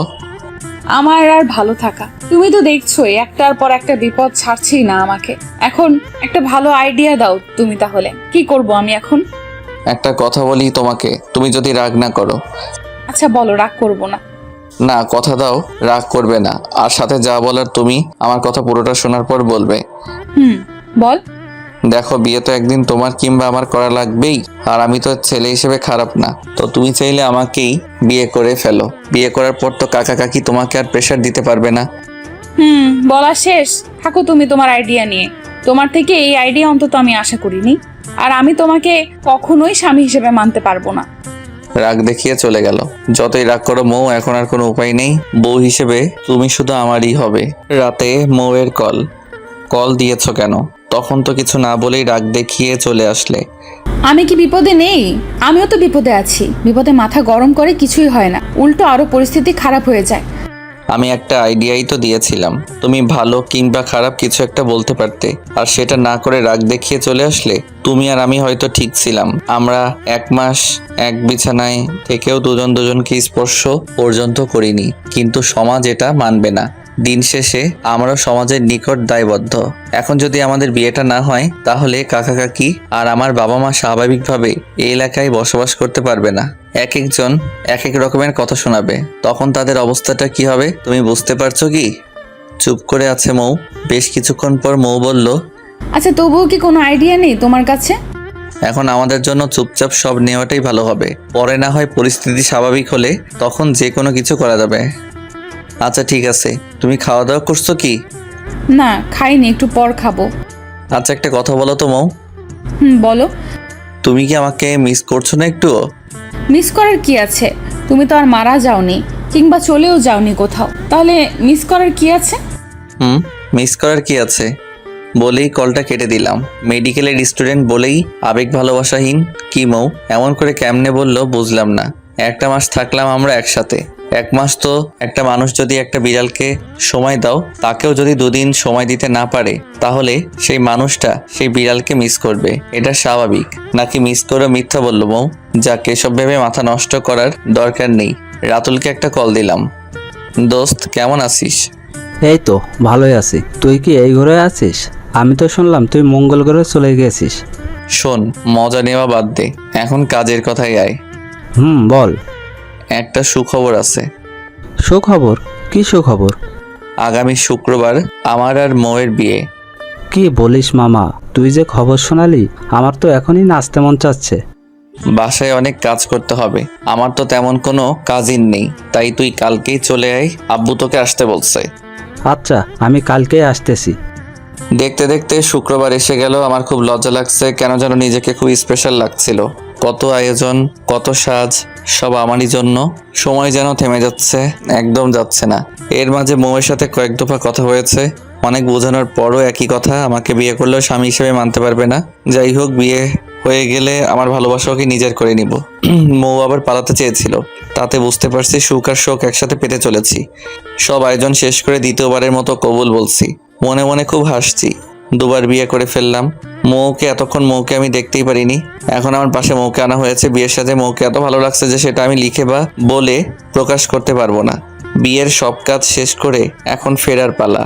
আমার আর ভালো থাকা, তুমি তো দেখছোই একটার পর একটা বিপদ ছাড়ছেই না আমাকে। এখন একটা ভালো আইডিয়া দাও তুমি, তাহলে কি করব আমি এখন? একটা কথা বলি তোমাকে, তুমি যদি রাগ না করো। আচ্ছা বলো, রাগ করব না। না, কথা দাও রাগ করবে না। আর সাথে যা বলার তুমি আমার কথা পুরোটা শোনার পর বলবে। বল। দেখো, বিয়ে তো একদিন তোমার কিংবা আমার করা লাগবেই। আর আমি তো ছেলে হিসেবে খারাপ না, তো তুমি চাইলে আমাকেই বিয়ে করে ফেলো। বিয়ে করার পর তো কাকা কাকি তোমাকে আর প্রেশার দিতে পারবে না। বলা শেষ। থাকো তুমি তোমার আইডিয়া নিয়ে। তোমার থেকে এই আইডিয়া অন্তত আমি আশা করিনি। আর আমি তোমাকে কখনোই স্বামী হিসেবে মানতে পারবো না। রাগ দেখিয়ে চলে গেল। যতই রাগ করো মৌ, এখন আর কোনো উপায় নেই। বউ হিসেবে তুমি শুধু আমারই হবে। রাতে মৌয়ের কল দিয়েছো কেন? তখন তো কিছু না বলেই রাগ দেখিয়ে চলে আসলে। আমি কি বিপদে নেই? আমিও তো বিপদে আছি। বিপদে মাথা গরম করে কিছুই হয় না, উল্টো আরো পরিস্থিতি খারাপ হয়ে যায়। আমি একটা আইডিয়াই তো দিয়েছিলাম, তুমি ভালো কিংবা খারাপ কিছু একটা বলতে পারতে, আর সেটা না করে রাগ দেখিয়ে চলে আসলে। তুমি আর আমি হয়তো ঠিক ছিলাম, আমরা 1 মাস এক বিছানায় থেকেও দুজনকে স্পর্শ পর্যন্ত করিনি, কিন্তু সমাজ এটা মানবে না। দিন শেষে আমরাও সমাজের নিকট দায়বদ্ধ। এখন যদি আমাদের বিয়েটা না হয়, তাহলে কাকা কাকি আর আমার বাবা মা স্বাভাবিকভাবে এই এলাকায় বসবাস করতে পারবে না। এক একজন এক এক রকমের কথা শোনাবে, তখন তাদের অবস্থাটা কি হবে তুমি বুঝতে পারছো কি? চুপ করে আছে মৌ। বেশ কিছুক্ষণ পর মৌ বলল, আচ্ছা, তবুও কি কোনো আইডিয়া নেই তোমার কাছে? এখন আমাদের জন্য চুপচাপ সব নেওয়াটাই ভালো হবে। পরে না হয় পরিস্থিতি স্বাভাবিক হলে তখন যে কোনো কিছু করা যাবে। আচ্ছা ঠিক আছে, তুমি খাওয়া দাওয়া করছো কি? না, খাইনি, একটু পর খাবো। আচ্ছা একটা কথা বলো তো মৌ, বলো। তুমি কি আমাকে মিস করছো না একটুও? মিস করার কি আছে? তুমি তো আর মারা যাওনি কিংবা চলেও যাওনি কোথাও, তাহলে মিস করার কি আছে? মিস করার কি আছে বলেই কলটা কেটে দিলাম। মেডিকেলের স্টুডেন্ট বলেই আবেগ ভালোবাসাহীন কি মৌ? এমন করে কেমনে বললো বুঝলাম না। 1 মাস থাকলাম আমরা একসাথে। 1 মাস তো একটা মানুষ যদি একটা বিড়ালকে সময় দাও, তাকেও যদি 2 দিন সময় দিতে না পারে, তাহলে সেই মানুষটা সেই বিড়ালকে মিস করবে। এটা স্বাভাবিক নাকি? মিস করে মিথ্যা বললো মৌ। যাক, এসব ভেবে মাথা নষ্ট করার দরকার নেই। রাতুলকে একটা কল দিলাম। দোস্ত কেমন আছিস? এই তো ভালোই আছি। তুই কি এই ঘরে আছিস? আমি তো শুনলাম তুই মঙ্গল গ্রহে চলে গেছিস। শোন, মজা নেওয়া বাদ দে, এখন কাজের কথাই আয়। বল। একটা সুখবর আছে। সুখবর? কি সুখবর? আগামী শুক্রবার আমার আর মৌয়ের বিয়ে। কি বলিস মামা, তুই যে খবর শোনালি, আমার তো এখনই নাচতে মন চাচ্ছে। বাসায় অনেক কাজ করতে হবে, আমার তো তেমন কোনো কাজিন নেই, তাই তুই কালকেই চলে আয়, আব্বু তোকে আসতে বলছে। আচ্ছা, আমি কালকেই আসতেছি। দেখতে দেখতে শুক্রবার এসে গেল। আমার খুব লজ্জা লাগছে, কেন যেন নিজেকে খুব স্পেশাল লাগছিল। কত আয়োজন, কত সাজ, সব আমারই জন্য। সময় যেন থেমে যাচ্ছে, একদম যাচ্ছে না। এর মাঝে মৌয়ের সাথে কয়েক দফা কথা হয়েছে। অনেক বোঝানোর পরও একই কথা, আমাকে বিয়ে করলেও স্বামী হিসেবে মানতে পারবে না। যাই হোক, বিয়ে হয়ে গেলে আমার ভালোবাসাকে নিজের করে নিব। মৌ আবার পালাতে চেয়েছিল, তাতে বুঝতে পারছি সুখ আর শোক একসাথে পেতে চলেছি। সব আয়োজন শেষ করে দ্বিতীয়বারের মতো কবুল বলছি। মনে মনে খুব হাসছি, 2বার বিয়ে করে ফেললাম। এতক্ষণ মৌকে আমি দেখতেই পারিনি, এখন আমার পাশে মৌকে আনা হয়েছে। বিয়ের সাথে মৌকে এত ভালো লাগছে যে সেটা আমি লিখে বা বলে প্রকাশ করতে পারবো না। বিয়ের সব কাজ শেষ করে এখন ফেরার পালা।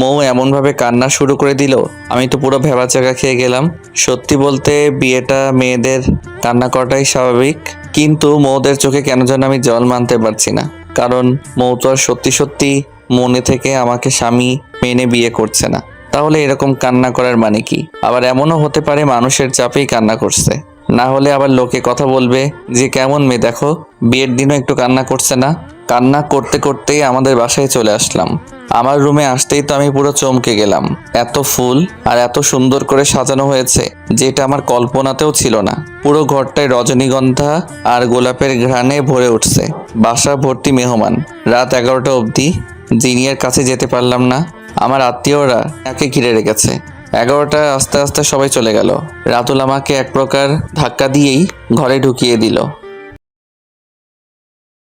মৌ এমনভাবে কান্না শুরু করে দিল, আমি তো পুরো ভেবাচাকা খেয়ে গেলাম। সত্যি বলতে বিয়েটা মেয়েদের কান্না করাটাই স্বাভাবিক, কিন্তু মৌদের চোখে কেন যেন আমি জল মানতে পারছি না। কারণ মৌ তো আর সত্যি সত্যি মনে থেকে আমাকে স্বামী মেনে বিয়ে করছে না। তাহলে এরকম কান্না করার মানে কি? আবার এমনও হতে পারে মানুষের চাপেই কান্না করছে, না হলে আবার লোকে কথা বলবে যে কেমন মেয়ে দেখো, বিয়ের দিনও একটু কান্না করছে না। কান্না করতে করতেই আমাদের বাসায় চলে আসলাম। আমার রুমে আসতেই তো আমি পুরো চমকে গেলাম। এত ফুল আর এত সুন্দর করে সাজানো হয়েছে, যেটা আমার কল্পনাতেও ছিল না। পুরো ঘরটায় রজনীগন্ধা আর গোলাপের ঘ্রাণে ভরে উঠছে। বাসা ভর্তি মেহমান। রাত 11টা অবধি জিনিয়ার কাছে যেতে পারলাম না। আমার আত্মীয়রা একে ঘিরে রেখেছে। 11টা আস্তে আস্তে সবাই চলে গেল। রাতুল আমাকে এক প্রকার ধাক্কা দিয়েই ঘরে ঢুকিয়ে দিল।